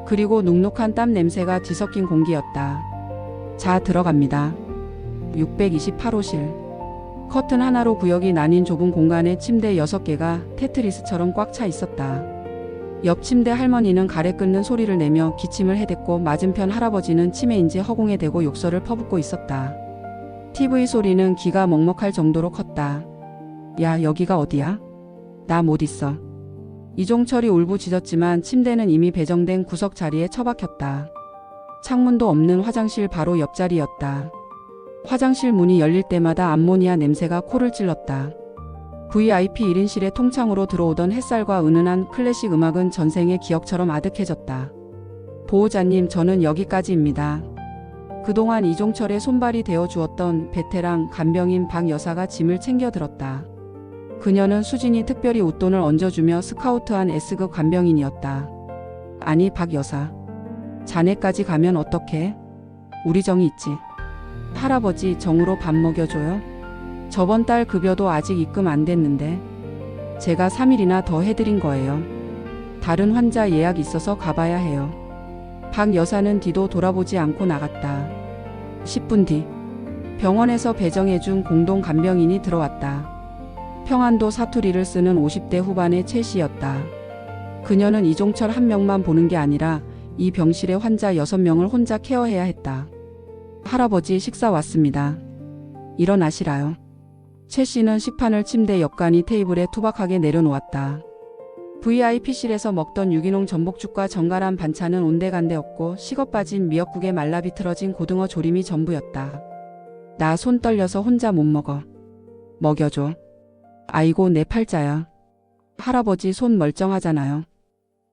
그리고 눅눅한 땀 냄새가 뒤섞인 공기였다. 자, 들어갑니다. 628호실. 커튼 하나로 구역이 나뉜 좁은 공간에 침대 6개가 테트리스처럼 꽉 차 있었다. 옆 침대 할머니는 가래 끓는 소리를 내며 기침을 해댔고 맞은편 할아버지는 치매인지 허공에 대고 욕설을 퍼붓고 있었다. TV 소리는 귀가 먹먹할 정도로 컸다. 야, 여기가 어디야? 나 못 있어. 이종철이 울부짖었지만 침대는 이미 배정된 구석 자리에 처박혔다. 창문도 없는 화장실 바로 옆자리였다. 화장실 문이 열릴 때마다 암모니아 냄새가 코를 찔렀다. VIP 1인실의 통창으로 들어오던 햇살과 은은한 클래식 음악은 전생의 기억처럼 아득해졌다. 보호자님, 저는 여기까지입니다. 그동안 이종철의 손발이 되어 주었던 베테랑 간병인 박 여사가 짐을 챙겨 들었다. 그녀는 수진이 특별히 웃돈을 얹어주며 스카우트한 S급 간병인이었다. 아니, 박 여사. 자네까지 가면 어떡해? 우리 정이 있지. 할아버지, 정으로 밥 먹여줘요? 저번 달 급여도 아직 입금 안 됐는데. 제가 3일이나 더 해드린 거예요. 다른 환자 예약 있어서 가봐야 해요. 박 여사는 뒤도 돌아보지 않고 나갔다. 10분 뒤 병원에서 배정해준 공동 간병인이 들어왔다. 평안도 사투리를 쓰는 50대 후반의 최 씨였다. 그녀는 이종철 한 명만 보는 게 아니라 이 병실의 환자 6명을 혼자 케어해야 했다. 할아버지, 식사 왔습니다. 일어나시라요. 최 씨는 식판을 침대 옆간이 테이블에 투박하게 내려놓았다. VIP실에서 먹던 유기농 전복죽과 정갈한 반찬은 온데간데 없고 식어 빠진 미역국에 말라 비틀어진 고등어 조림이 전부였다. 나 손 떨려서 혼자 못 먹어. 먹여줘. 아이고, 내 팔자야. 할아버지 손 멀쩡하잖아요.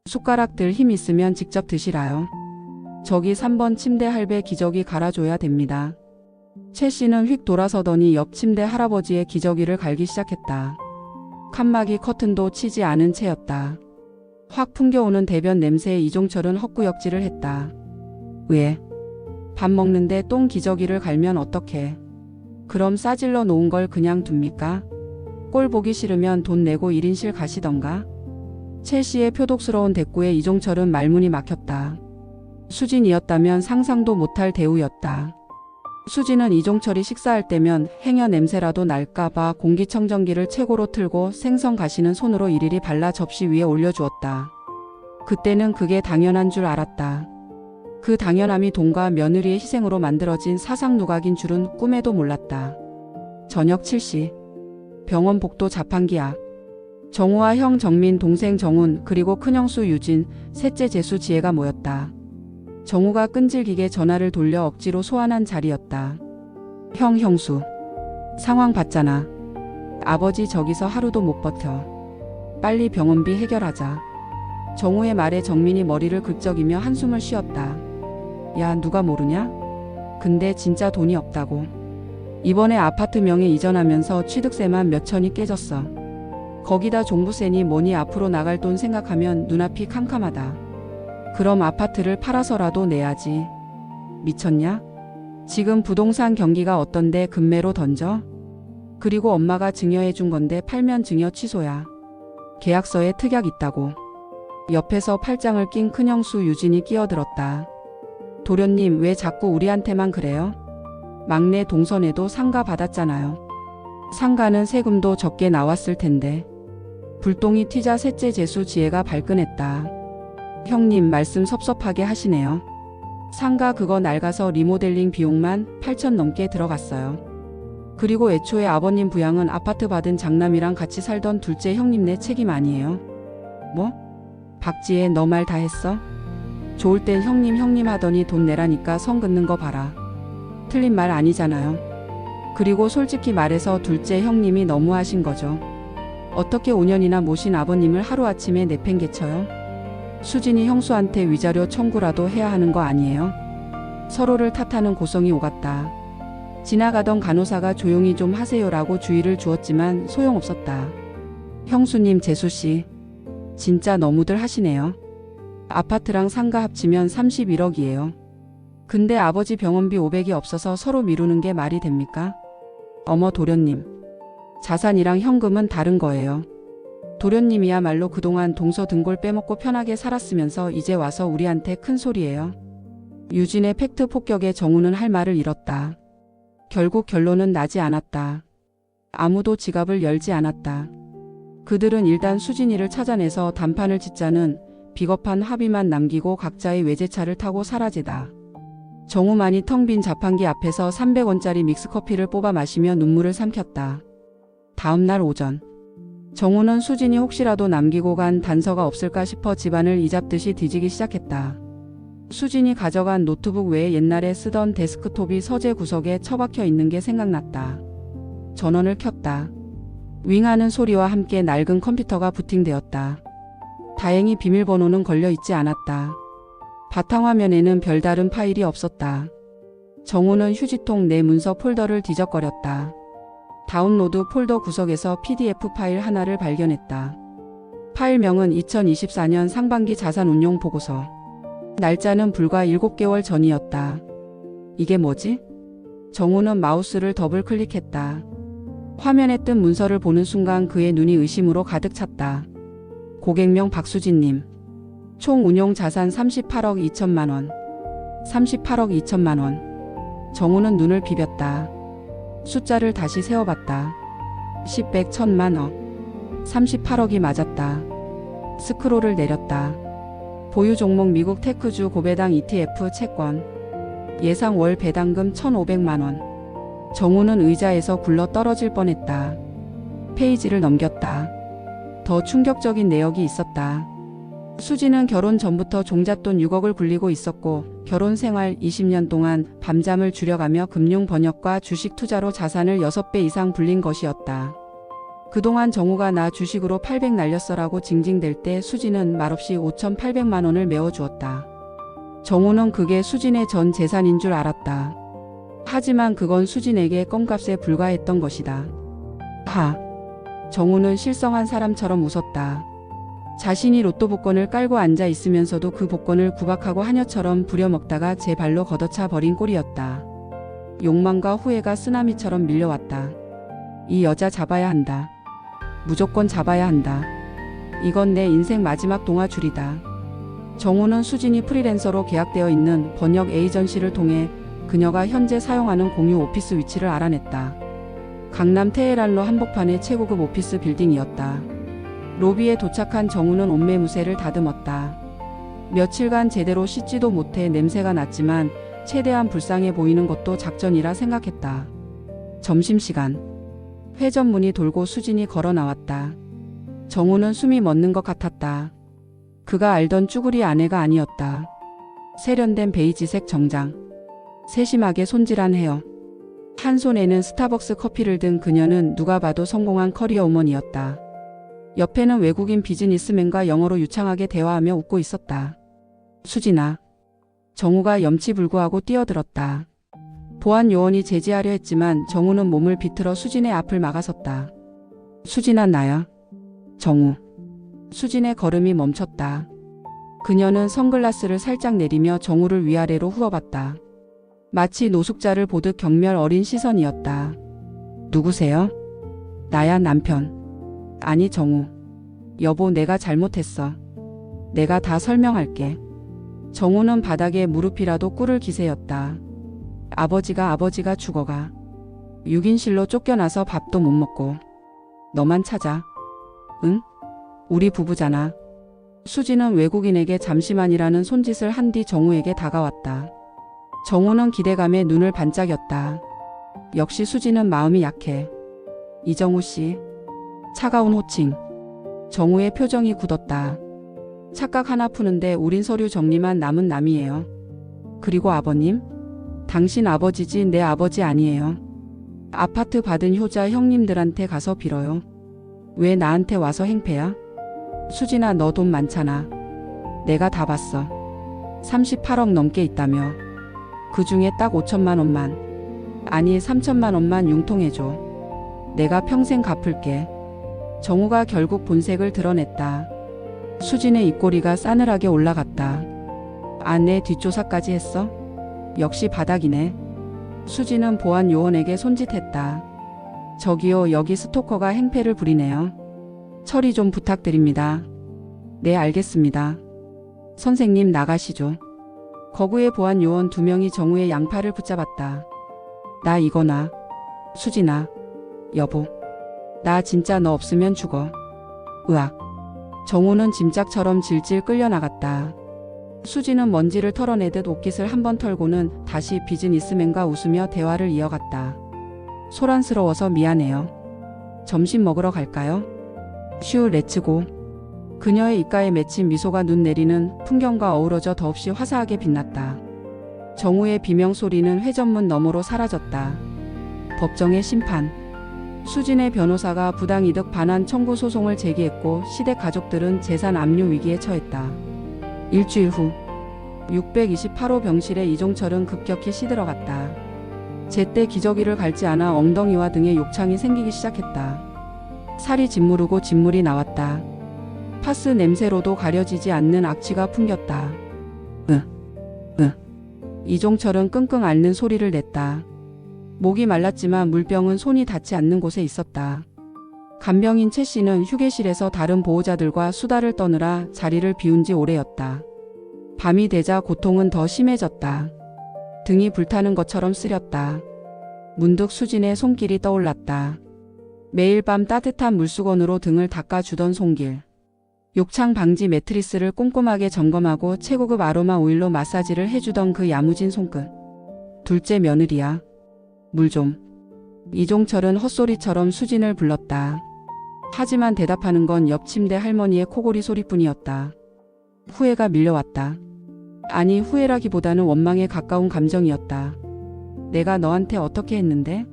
숟가락들 힘 있으면 직접 드시라요. 저기 3번 침대 할배 기저귀 갈아줘야 됩니다. 최 씨는 휙 돌아서더니 옆 침대 할아버지의 기저귀를 갈기 시작했다. 칸막이 커튼도 치지 않은 채였다. 확 풍겨오는 대변 냄새에 이종철은 헛구역질을 했다. 왜? 밥 먹는데 똥 기저귀를 갈면 어떡해? 그럼 싸질러 놓은 걸 그냥 둡니까? 꼴 보기 싫으면 돈 내고 1인실 가시던가? 최 씨의 표독스러운 대꾸에 이종철은 말문이 막혔다. 수진이었다면 상상도 못할 대우였다. 수진은 이종철이 식사할 때면 행여 냄새라도 날까봐 공기청정기를 최고로 틀고 생선 가시는 손으로 일일이 발라 접시 위에 올려주었다. 그때는 그게 당연한 줄 알았다. 그 당연함이 돈과 며느리의 희생으로 만들어진 사상 누각인 줄은 꿈에도 몰랐다. 저녁 7시 병원 복도 자판기 앞. 정우와 형 정민, 동생 정훈, 그리고 큰형수 유진, 셋째 재수 지혜가 모였다. 정우가 끈질기게 전화를 돌려 억지로 소환한 자리였다. 형수. 상황 봤잖아. 아버지 저기서 하루도 못 버텨. 빨리 병원비 해결하자. 정우의 말에 정민이 머리를 긁적이며 한숨을 쉬었다. 야, 누가 모르냐? 근데 진짜 돈이 없다고. 이번에 아파트 명에 이전하면서 취득세만 몇 천이 깨졌어. 거기다 종부세니 뭐니 앞으로 나갈 돈 생각하면 눈앞이 캄캄하다. 그럼 아파트를 팔아서라도 내야지. 미쳤냐? 지금 부동산 경기가 어떤데 금매로 던져? 그리고 엄마가 증여해 준 건데 팔면 증여 취소야. 계약서에 특약 있다고. 옆에서 팔짱을 낀 큰형수 유진이 끼어들었다. 도련님, 왜 자꾸 우리한테만 그래요? 막내 동선에도 상가 받았잖아요. 상가는 세금도 적게 나왔을 텐데. 불똥이 튀자 셋째 재수 지혜가 발끈했다. 형님 말씀 섭섭하게 하시네요. 상가 그거 낡아서 리모델링 비용만 8천 넘게 들어갔어요. 그리고 애초에 아버님 부양은 아파트 받은 장남이랑 같이 살던 둘째 형님네 책임 아니에요? 뭐? 박지혜 너 말 다 했어? 좋을 땐 형님 하더니 돈 내라니까 성 긋는 거 봐라. 틀린 말 아니잖아요. 그리고 솔직히 말해서 둘째 형님이 너무하신 거죠. 어떻게 5년이나 모신 아버님을 하루아침에 내팽개쳐요? 수진이 형수한테 위자료 청구라도 해야 하는 거 아니에요? 서로를 탓하는 고성이 오갔다. 지나가던 간호사가 조용히 좀 하세요라고 주의를 주었지만 소용없었다. 형수님 재수씨 진짜 너무들 하시네요. 아파트랑 상가 합치면 31억이에요. 근데 아버지 병원비 500이 없어서 서로 미루는 게 말이 됩니까? 어머 도련님. 자산이랑 현금은 다른 거예요. 도련님이야말로 그동안 동서등골 빼먹고 편하게 살았으면서 이제 와서 우리한테 큰 소리예요. 유진의 팩트 폭격에 정우는 할 말을 잃었다. 결국 결론은 나지 않았다. 아무도 지갑을 열지 않았다. 그들은 일단 수진이를 찾아내서 단판을 짓자는 비겁한 합의만 남기고 각자의 외제차를 타고 사라지다. 정우만이 텅 빈 자판기 앞에서 300원짜리 믹스커피를 뽑아 마시며 눈물을 삼켰다. 다음 날 오전. 정우는 수진이 혹시라도 남기고 간 단서가 없을까 싶어 집안을 이잡듯이 뒤지기 시작했다. 수진이 가져간 노트북 외에 옛날에 쓰던 데스크톱이 서재 구석에 처박혀 있는 게 생각났다. 전원을 켰다. 윙하는 소리와 함께 낡은 컴퓨터가 부팅되었다. 다행히 비밀번호는 걸려 있지 않았다. 바탕화면에는 별다른 파일이 없었다. 정우는 휴지통 내 문서 폴더를 뒤적거렸다. 다운로드 폴더 구석에서 PDF 파일 하나를 발견했다. 파일명은 2024년 상반기 자산운용 보고서. 날짜는 불과 7개월 전이었다. 이게 뭐지? 정우는 마우스를 더블 클릭했다. 화면에 뜬 문서를 보는 순간 그의 눈이 의심으로 가득 찼다. 고객명 박수진님. 총 운용 자산 38억 2천만 원. 38억 2천만 원. 정우는 눈을 비볐다. 숫자를 다시 세어봤다. 10, 100, 1000만 억. 38억이 맞았다. 스크롤을 내렸다. 보유 종목 미국 테크주 고배당 ETF 채권. 예상 월 배당금 1,500만 원. 정우는 의자에서 굴러 떨어질 뻔했다. 페이지를 넘겼다. 더 충격적인 내역이 있었다. 수지는 결혼 전부터 종잣돈 6억을 굴리고 있었고 결혼 생활 20년 동안 밤잠을 줄여가며 금융 번역과 주식 투자로 자산을 6배 이상 불린 것이었다. 그동안 정우가 나 주식으로 800 날렸어라고 징징댈 때 수지는 말없이 5,800만 원을 메워주었다. 정우는 그게 수진의 전 재산인 줄 알았다. 하지만 그건 수진에게 껌값에 불과했던 것이다. 정우는 실성한 사람처럼 웃었다. 자신이 로또 복권을 깔고 앉아 있으면서도 그 복권을 구박하고 하녀처럼 부려먹다가 제 발로 걷어차 버린 꼴이었다. 욕망과 후회가 쓰나미처럼 밀려왔다. 이 여자 잡아야 한다. 무조건 잡아야 한다. 이건 내 인생 마지막 동화줄이다. 정우는 수진이 프리랜서로 계약되어 있는 번역 에이전시를 통해 그녀가 현재 사용하는 공유 오피스 위치를 알아냈다. 강남 테헤란로 한복판의 최고급 오피스 빌딩이었다. 로비에 도착한 정우는 옷매무새를 다듬었다. 며칠간 제대로 씻지도 못해 냄새가 났지만 최대한 불쌍해 보이는 것도 작전이라 생각했다. 점심시간. 회전문이 돌고 수진이 걸어 나왔다. 정우는 숨이 멎는 것 같았다. 그가 알던 쭈구리 아내가 아니었다. 세련된 베이지색 정장. 세심하게 손질한 헤어. 한 손에는 스타벅스 커피를 든 그녀는 누가 봐도 성공한 커리어 우먼이었다. 옆에는 외국인 비즈니스맨과 영어로 유창하게 대화하며 웃고 있었다. 수진아. 정우가 염치불구하고 뛰어들었다. 보안 요원이 제지하려 했지만 정우는 몸을 비틀어 수진의 앞을 막아섰다. 수진아 나야. 정우. 수진의 걸음이 멈췄다. 그녀는 선글라스를 살짝 내리며 정우를 위아래로 후어봤다. 마치 노숙자를 보듯 경멸 어린 시선이었다. 누구세요? 나야 남편. 아니 정우. 여보 내가 잘못했어. 내가 다 설명할게. 정우는 바닥에 무릎이라도 꿇을 기세였다. 아버지가 죽어가. 6인실로 쫓겨나서 밥도 못 먹고. 너만 찾아. 응? 우리 부부잖아. 수지는 외국인에게 잠시만이라는 손짓을 한 뒤 정우에게 다가왔다. 정우는 기대감에 눈을 반짝였다. 역시 수지는 마음이 약해. 이정우 씨. 차가운 호칭. 정우의 표정이 굳었다. 착각 하나 푸는데 우린 서류 정리만 남은 남이에요. 그리고 아버님? 당신 아버지지 내 아버지 아니에요. 아파트 받은 효자 형님들한테 가서 빌어요. 왜 나한테 와서 행패야? 수진아 너 돈 많잖아. 내가 다 봤어. 38억 넘게 있다며. 그 중에 딱 5천만 원만. 아니 3천만 원만 융통해줘. 내가 평생 갚을게. 정우가 결국 본색을 드러냈다. 수진의 입꼬리가 싸늘하게 올라갔다. 아, 내 뒷조사까지 했어? 역시 바닥이네. 수진은 보안 요원에게 손짓했다. 저기요, 여기 스토커가 행패를 부리네요. 처리 좀 부탁드립니다. 네, 알겠습니다. 선생님 나가시죠. 거구의 보안 요원 2명이 정우의 양팔을 붙잡았다. 나 이거나. 수진아. 여보. 나 진짜 너 없으면 죽어. 으악. 정우는 짐짝처럼 질질 끌려나갔다. 수지는 먼지를 털어내듯 옷깃을 한번 털고는 다시 비즈니스맨과 웃으며 대화를 이어갔다. 소란스러워서 미안해요. 점심 먹으러 갈까요? 슈 렛츠고. 그녀의 입가에 맺힌 미소가 눈 내리는 풍경과 어우러져 더없이 화사하게 빛났다. 정우의 비명소리는 회전문 너머로 사라졌다. 법정의 심판. 수진의 변호사가 부당이득 반환 청구 소송을 제기했고 시댁 가족들은 재산 압류 위기에 처했다. 일주일 후 628호 병실에 이종철은 급격히 시들어갔다. 제때 기저귀를 갈지 않아 엉덩이와 등에 욕창이 생기기 시작했다. 살이 짓무르고 진물이 나왔다. 파스 냄새로도 가려지지 않는 악취가 풍겼다. 이종철은 끙끙 앓는 소리를 냈다. 목이 말랐지만 물병은 손이 닿지 않는 곳에 있었다. 간병인 최 씨는 휴게실에서 다른 보호자들과 수다를 떠느라 자리를 비운 지 오래였다. 밤이 되자 고통은 더 심해졌다. 등이 불타는 것처럼 쓰렸다. 문득 수진의 손길이 떠올랐다. 매일 밤 따뜻한 물수건으로 등을 닦아주던 손길. 욕창 방지 매트리스를 꼼꼼하게 점검하고 최고급 아로마 오일로 마사지를 해주던 그 야무진 손끝. 둘째 며느리야. 물 좀. 이종철은 헛소리처럼 수진을 불렀다. 하지만 대답하는 건 옆 침대 할머니의 코골이 소리뿐이었다. 후회가 밀려왔다. 아니, 후회라기보다는 원망에 가까운 감정이었다. 내가 너한테 어떻게 했는데?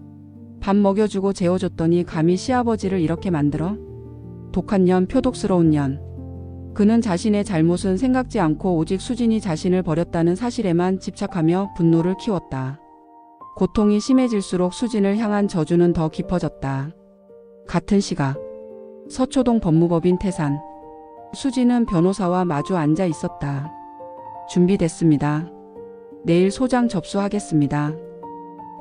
밥 먹여주고 재워줬더니 감히 시아버지를 이렇게 만들어? 독한 년, 표독스러운 년. 그는 자신의 잘못은 생각지 않고 오직 수진이 자신을 버렸다는 사실에만 집착하며 분노를 키웠다. 고통이 심해질수록 수진을 향한 저주는 더 깊어졌다. 같은 시각 서초동 법무법인 태산. 수진은 변호사와 마주 앉아 있었다. 준비됐습니다. 내일 소장 접수하겠습니다.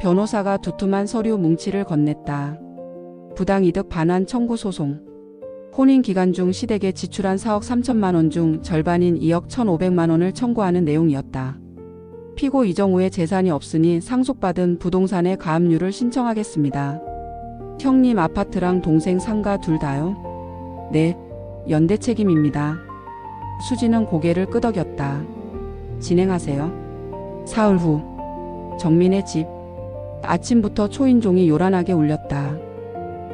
변호사가 두툼한 서류 뭉치를 건넸다. 부당이득 반환 청구 소송. 혼인 기간 중 시댁에 지출한 4억 3천만 원 중 절반인 2억 1,500만 원을 청구하는 내용이었다. 피고 이정우의 재산이 없으니 상속받은 부동산의 가압류를 신청하겠습니다. 형님 아파트랑 동생 상가 둘 다요? 네, 연대 책임입니다. 수지는 고개를 끄덕였다. 진행하세요. 사흘 후 정민의 집. 아침부터 초인종이 요란하게 울렸다.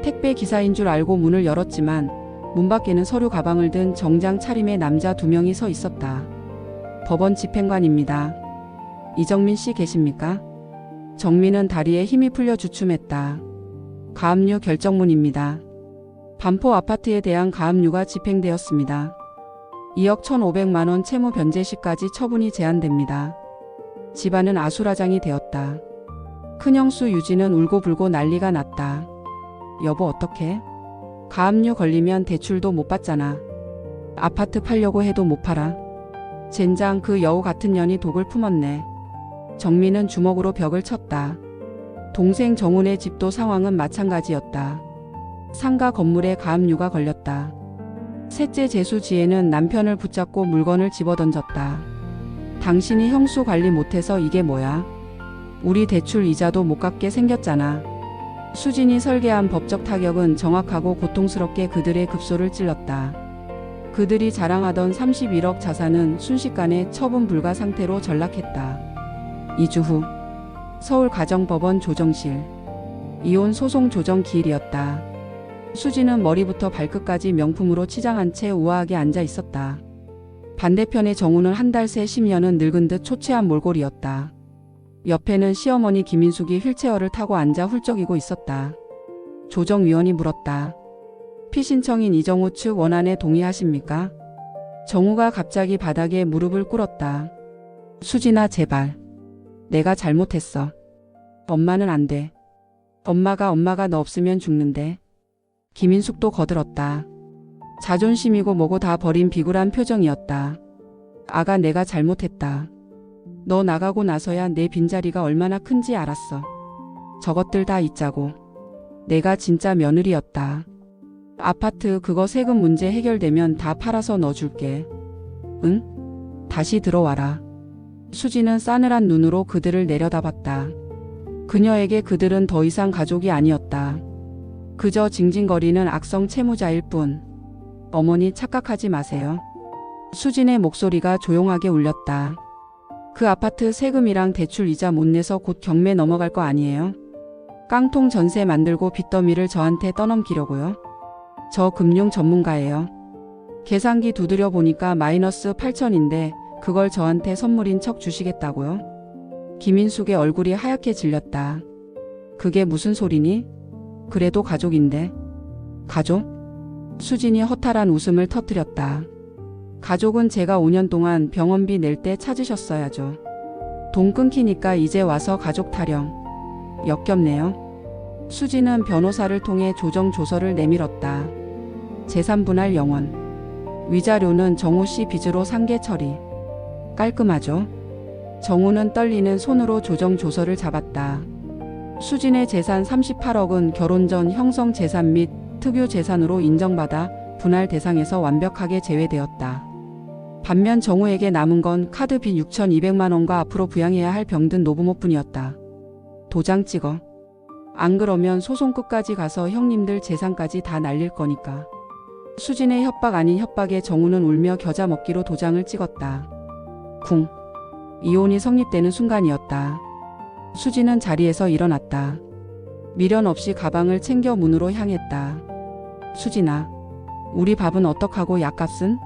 택배 기사인 줄 알고 문을 열었지만 문 밖에는 서류 가방을 든 정장 차림의 남자 2명이 서 있었다. 법원 집행관입니다. 이정민 씨 계십니까? 정민은 다리에 힘이 풀려 주춤했다. 가압류 결정문입니다. 반포 아파트에 대한 가압류가 집행되었습니다. 2억 1,500만 원 채무 변제 시까지 처분이 제한됩니다. 집안은 아수라장이 되었다. 큰형수 유진은 울고불고 난리가 났다. 여보 어떡해? 가압류 걸리면 대출도 못 받잖아. 아파트 팔려고 해도 못 팔아. 젠장 그 여우 같은 년이 독을 품었네. 정민은 주먹으로 벽을 쳤다. 동생 정훈의 집도 상황은 마찬가지였다. 상가 건물에 가압류가 걸렸다. 셋째 재수 지혜는 남편을 붙잡고 물건을 집어던졌다. 당신이 형수 관리 못해서 이게 뭐야? 우리 대출 이자도 못 갚게 생겼잖아. 수진이 설계한 법적 타격은 정확하고 고통스럽게 그들의 급소를 찔렀다. 그들이 자랑하던 31억 자산은 순식간에 처분 불가 상태로 전락했다. 2주 후 서울가정법원 조정실. 이혼 소송 조정 기일이었다. 수지는 머리부터 발끝까지 명품으로 치장한 채 우아하게 앉아 있었다. 반대편의 정우는 한 달 새 10년은 늙은 듯 초췌한 몰골이었다. 옆에는 시어머니 김인숙이 휠체어를 타고 앉아 훌쩍이고 있었다. 조정위원이 물었다. 피신청인 이정우 측 원안에 동의하십니까? 정우가 갑자기 바닥에 무릎을 꿇었다. 수진아, 제발. 내가 잘못했어. 엄마는 안 돼. 엄마가 너 없으면 죽는데. 김인숙도 거들었다. 자존심이고 뭐고 다 버린 비굴한 표정이었다. 아가, 내가 잘못했다. 너 나가고 나서야 내 빈자리가 얼마나 큰지 알았어. 저것들 다 잊자고. 내가 진짜 며느리였다. 아파트 그거 세금 문제 해결되면 다 팔아서 넣어줄게. 응? 다시 들어와라. 수지는 싸늘한 눈으로 그들을 내려다봤다. 그녀에게 그들은 더 이상 가족이 아니었다. 그저 징징거리는 악성 채무자일 뿐. 어머니, 착각하지 마세요. 수진의 목소리가 조용하게 울렸다. 그 아파트 세금이랑 대출 이자 못 내서 곧 경매 넘어갈 거 아니에요? 깡통 전세 만들고 빚더미를 저한테 떠넘기려고요? 저 금융 전문가예요. 계산기 두드려 보니까 마이너스 8천인데 그걸 저한테 선물인 척 주시겠다고요? 김인숙의 얼굴이 하얗게 질렸다. 그게 무슨 소리니? 그래도 가족인데. 가족? 수진이 허탈한 웃음을 터뜨렸다. 가족은 제가 5년 동안 병원비 낼 때 찾으셨어야죠. 돈 끊기니까 이제 와서 가족 타령. 역겹네요. 수진은 변호사를 통해 조정 조서를 내밀었다. 재산분할 영원. 위자료는 정우 씨 빚으로 상계 처리. 깔끔하죠? 정우는 떨리는 손으로 조정 조서를 잡았다. 수진의 재산 38억은 결혼 전 형성 재산 및 특유 재산으로 인정받아 분할 대상에서 완벽하게 제외되었다. 반면 정우에게 남은 건 카드 빚 6,200만 원과 앞으로 부양해야 할 병든 노부모뿐이었다. 도장 찍어. 안 그러면 소송 끝까지 가서 형님들 재산까지 다 날릴 거니까. 수진의 협박 아닌 협박에 정우는 울며 겨자 먹기로 도장을 찍었다. 쿵. 이혼이 성립되는 순간이었다. 수진은 자리에서 일어났다. 미련 없이 가방을 챙겨 문으로 향했다. 수진아, 우리 밥은 어떡하고 약값은?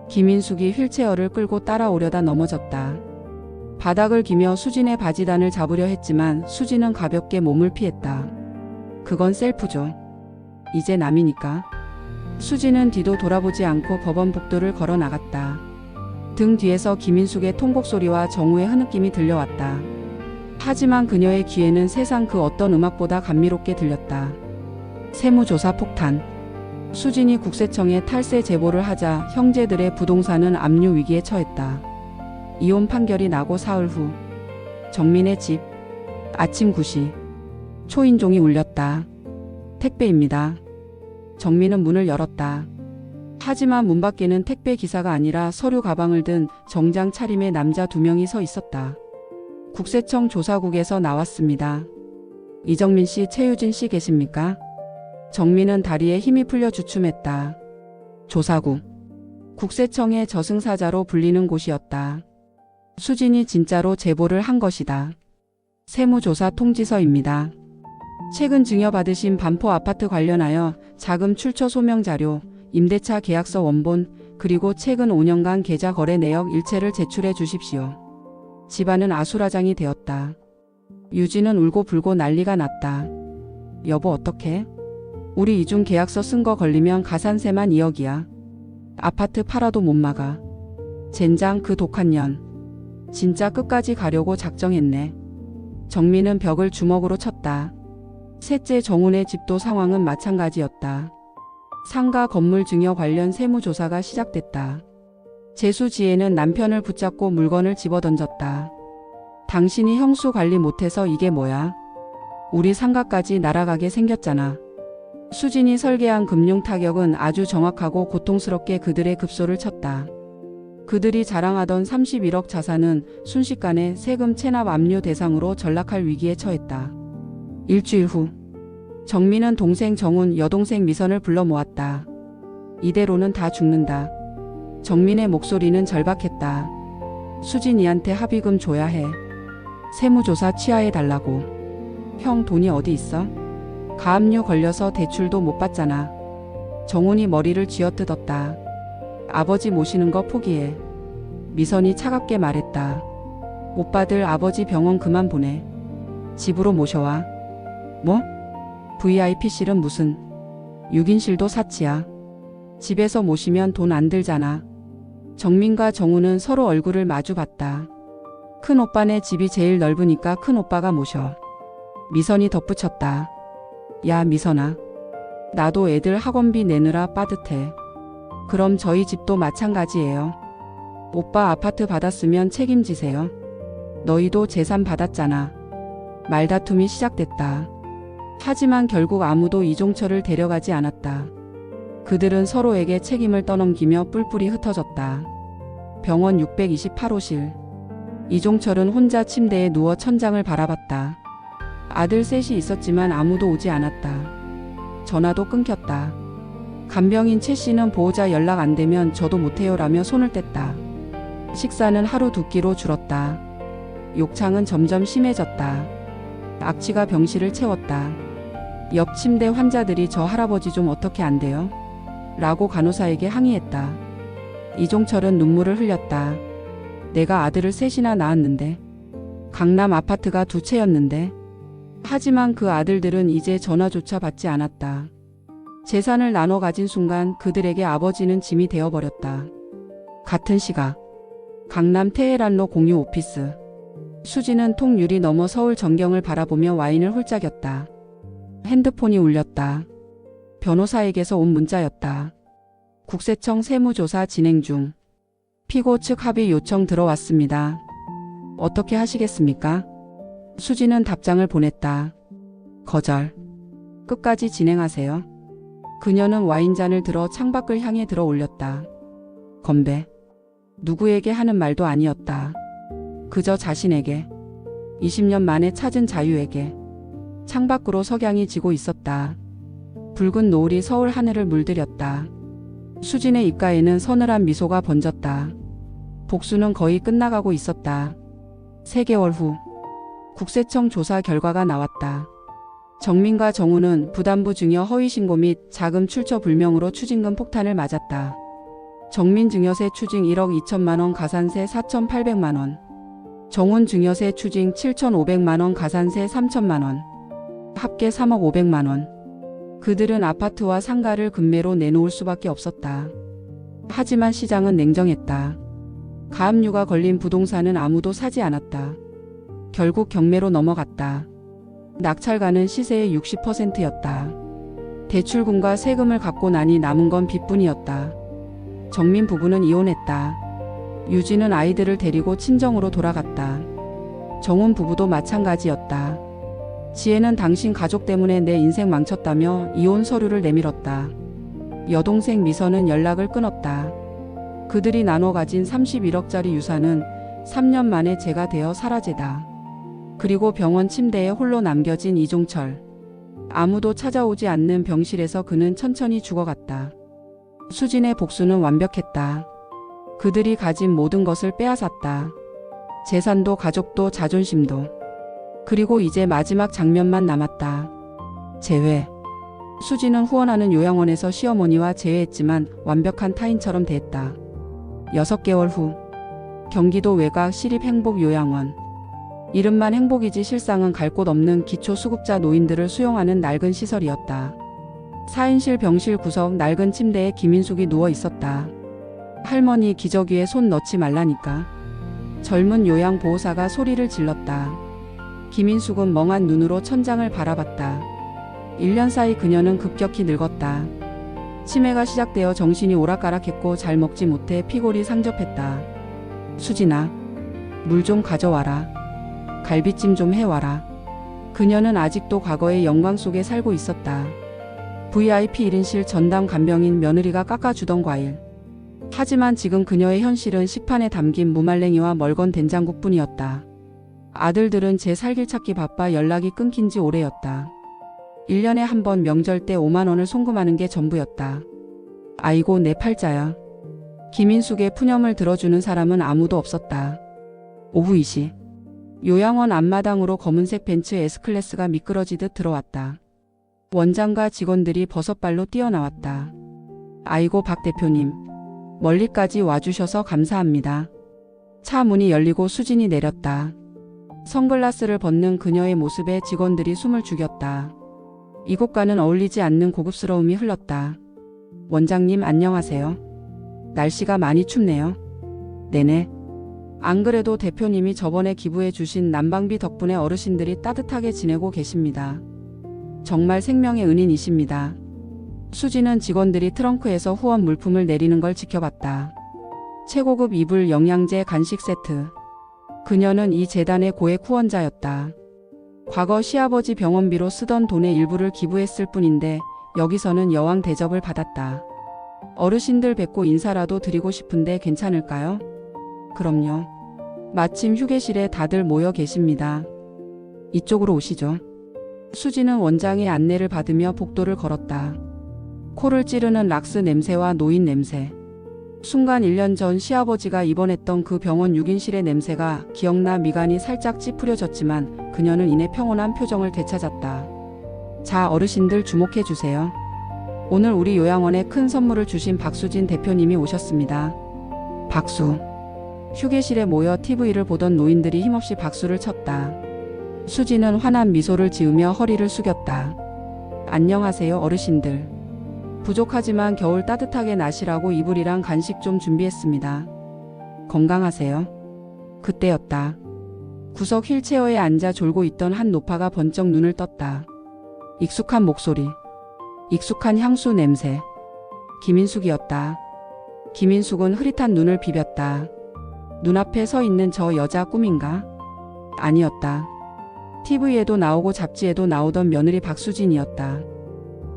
김인숙이 휠체어를 끌고 따라오려다 넘어졌다. 바닥을 기며 수진의 바지단을 잡으려 했지만 수진은 가볍게 몸을 피했다. 그건 셀프죠. 이제 남이니까. 수진은 뒤도 돌아보지 않고 법원 복도를 걸어 나갔다. 등 뒤에서 김인숙의 통곡 소리와 정우의 흐느낌이 들려왔다. 하지만 그녀의 귀에는 세상 그 어떤 음악보다 감미롭게 들렸다. 세무조사 폭탄. 수진이 국세청에 탈세 제보를 하자 형제들의 부동산은 압류 위기에 처했다. 이혼 판결이 나고 사흘 후 정민의 집. 아침 9시 초인종이 울렸다. 택배입니다. 정민은 문을 열었다. 하지만 문 밖에는 택배 기사가 아니라 서류 가방을 든 정장 차림의 남자 2명이 서 있었다. 국세청 조사국에서 나왔습니다. 이정민 씨, 최유진 씨 계십니까? 정민은 다리에 힘이 풀려 주춤했다. 조사국. 국세청의 저승사자로 불리는 곳이었다. 수진이 진짜로 제보를 한 것이다. 세무조사 통지서입니다. 최근 증여받으신 반포 아파트 관련하여 자금 출처 소명 자료, 임대차 계약서 원본, 그리고 최근 5년간 계좌 거래 내역 일체를 제출해 주십시오. 집안은 아수라장이 되었다. 유진은 울고 불고 난리가 났다. 여보, 어떡해? 우리 이중 계약서 쓴 거 걸리면 가산세만 2억이야. 아파트 팔아도 못 막아. 젠장, 그 독한 년. 진짜 끝까지 가려고 작정했네. 정민은 벽을 주먹으로 쳤다. 셋째 정훈의 집도 상황은 마찬가지였다. 상가 건물 증여 관련 세무조사가 시작됐다. 재수지혜는 남편을 붙잡고 물건을 집어던졌다. 당신이 형수 관리 못해서 이게 뭐야? 우리 상가까지 날아가게 생겼잖아. 수진이 설계한 금융 타격은 아주 정확하고 고통스럽게 그들의 급소를 쳤다. 그들이 자랑하던 31억 자산은 순식간에 세금 체납 압류 대상으로 전락할 위기에 처했다. 일주일 후 정민은 동생 정훈, 여동생 미선을 불러 모았다. 이대로는 다 죽는다. 정민의 목소리는 절박했다. 수진이한테 합의금 줘야 해. 세무조사 취하해달라고. 형 돈이 어디 있어? 가압류 걸려서 대출도 못 받잖아. 정훈이 머리를 쥐어뜯었다. 아버지 모시는 거 포기해. 미선이 차갑게 말했다. 오빠들 아버지 병원 그만 보내. 집으로 모셔와. 뭐? VIP실은 무슨? 6인실도 사치야. 집에서 모시면 돈 안 들잖아. 정민과 정우는 서로 얼굴을 마주 봤다. 큰 오빠네 집이 제일 넓으니까 큰 오빠가 모셔. 미선이 덧붙였다. 야 미선아. 나도 애들 학원비 내느라 빠듯해. 그럼 저희 집도 마찬가지예요. 오빠 아파트 받았으면 책임지세요. 너희도 재산 받았잖아. 말다툼이 시작됐다. 하지만 결국 아무도 이종철을 데려가지 않았다. 그들은 서로에게 책임을 떠넘기며 뿔뿔이 흩어졌다. 병원 628호실. 이종철은 혼자 침대에 누워 천장을 바라봤다. 아들 셋이 있었지만 아무도 오지 않았다. 전화도 끊겼다. 간병인 최 씨는 보호자 연락 안 되면 저도 못해요라며 손을 뗐다. 식사는 하루 두 끼로 줄었다. 욕창은 점점 심해졌다. 악취가 병실을 채웠다. 옆 침대 환자들이 저 할아버지 좀 어떻게 안 돼요? 라고 간호사에게 항의했다. 이종철은 눈물을 흘렸다. 내가 아들을 셋이나 낳았는데. 강남 아파트가 두 채였는데. 하지만 그 아들들은 이제 전화조차 받지 않았다. 재산을 나눠 가진 순간 그들에게 아버지는 짐이 되어버렸다. 같은 시각. 강남 테헤란로 공유 오피스. 수지는 통유리 너머 서울 전경을 바라보며 와인을 홀짝였다. 핸드폰이 울렸다. 변호사에게서 온 문자였다. 국세청 세무조사 진행 중. 피고 측 합의 요청 들어왔습니다. 어떻게 하시겠습니까? 수지는 답장을 보냈다. 거절. 끝까지 진행하세요. 그녀는 와인잔을 들어 창밖을 향해 들어 올렸다. 건배. 누구에게 하는 말도 아니었다. 그저 자신에게. 20년 만에 찾은 자유에게. 창밖으로 석양이 지고 있었다. 붉은 노을이 서울 하늘을 물들였다. 수진의 입가에는 서늘한 미소가 번졌다. 복수는 거의 끝나가고 있었다. 3개월 후. 국세청 조사 결과가 나왔다. 정민과 정우는 부담부 증여 허위 신고 및 자금 출처 불명으로 추징금 폭탄을 맞았다. 정민 증여세 추징 1억 2천만 원 가산세 4,800만 원. 정훈 증여세 추징 7,500만 원 가산세 3천만 원. 합계 3억 500만 원. 그들은 아파트와 상가를 금매로 내놓을 수밖에 없었다. 하지만 시장은 냉정했다. 가압류가 걸린 부동산은 아무도 사지 않았다. 결국 경매로 넘어갔다. 낙찰가는 시세의 60%였다. 대출금과 세금을 갚고 나니 남은 건 빚뿐이었다. 정민 부부는 이혼했다. 유진은 아이들을 데리고 친정으로 돌아갔다. 정훈 부부도 마찬가지였다. 지혜는 당신 가족 때문에 내 인생 망쳤다며 이혼 서류를 내밀었다. 여동생 미선은 연락을 끊었다. 그들이 나눠 가진 31억짜리 유산은 3년 만에 재가 되어 사라지다. 그리고 병원 침대에 홀로 남겨진 이종철. 아무도 찾아오지 않는 병실에서 그는 천천히 죽어갔다. 수진의 복수는 완벽했다. 그들이 가진 모든 것을 빼앗았다. 재산도 가족도 자존심도. 그리고 이제 마지막 장면만 남았다. 재회. 수지는 후원하는 요양원에서 시어머니와 재회했지만 완벽한 타인처럼 대했다. 6개월 후. 경기도 외곽 시립행복요양원. 이름만 행복이지 실상은 갈 곳 없는 기초수급자 노인들을 수용하는 낡은 시설이었다. 4인실 병실 구석 낡은 침대에 김인숙이 누워 있었다. 할머니 기저귀에 손 넣지 말라니까. 젊은 요양보호사가 소리를 질렀다. 김인숙은 멍한 눈으로 천장을 바라봤다. 1년 사이 그녀는 급격히 늙었다. 치매가 시작되어 정신이 오락가락했고 잘 먹지 못해 피골이 상접했다. 수진아, 물 좀 가져와라. 갈비찜 좀 해와라. 그녀는 아직도 과거의 영광 속에 살고 있었다. VIP 1인실 전담 간병인 며느리가 깎아주던 과일. 하지만 지금 그녀의 현실은 식판에 담긴 무말랭이와 멀건 된장국뿐이었다. 아들들은 제 살길 찾기 바빠 연락이 끊긴 지 오래였다. 1년에 한 번 명절 때 5만 원을 송금하는 게 전부였다. 아이고 내 팔자야. 김인숙의 푸념을 들어주는 사람은 아무도 없었다. 오후 2시. 요양원 앞마당으로 검은색 벤츠 S클래스가 미끄러지듯 들어왔다. 원장과 직원들이 버섯발로 뛰어나왔다. 아이고 박 대표님. 멀리까지 와주셔서 감사합니다. 차 문이 열리고 수진이 내렸다. 선글라스를 벗는 그녀의 모습에 직원들이 숨을 죽였다. 이곳과는 어울리지 않는 고급스러움이 흘렀다. 원장님 안녕하세요. 날씨가 많이 춥네요. 네네. 안 그래도 대표님이 저번에 기부해 주신 난방비 덕분에 어르신들이 따뜻하게 지내고 계십니다. 정말 생명의 은인이십니다. 수지는 직원들이 트렁크에서 후원 물품을 내리는 걸 지켜봤다. 최고급 이불, 영양제, 간식 세트. 그녀는 이 재단의 고액 후원자였다. 과거 시아버지 병원비로 쓰던 돈의 일부를 기부했을 뿐인데 여기서는 여왕 대접을 받았다. 어르신들 뵙고 인사라도 드리고 싶은데 괜찮을까요? 그럼요. 마침 휴게실에 다들 모여 계십니다. 이쪽으로 오시죠. 수지는 원장의 안내를 받으며 복도를 걸었다. 코를 찌르는 락스 냄새와 노인 냄새. 순간 1년 전 시아버지가 입원했던 그 병원 6인실의 냄새가 기억나 미간이 살짝 찌푸려졌지만 그녀는 이내 평온한 표정을 되찾았다. 자, 어르신들 주목해 주세요. 오늘 우리 요양원에 큰 선물을 주신 박수진 대표님이 오셨습니다. 박수. 휴게실에 모여 TV를 보던 노인들이 힘없이 박수를 쳤다. 수지는 환한 미소를 지으며 허리를 숙였다. 안녕하세요 어르신들. 부족하지만 겨울 따뜻하게 나시라고 이불이랑 간식 좀 준비했습니다. 건강하세요. 그때였다. 구석 휠체어에 앉아 졸고 있던 한 노파가 번쩍 눈을 떴다. 익숙한 목소리. 익숙한 향수 냄새. 김인숙이었다. 김인숙은 흐릿한 눈을 비볐다. 눈앞에 서 있는 저 여자 꿈인가? 아니었다. TV에도 나오고 잡지에도 나오던 며느리 박수진이었다.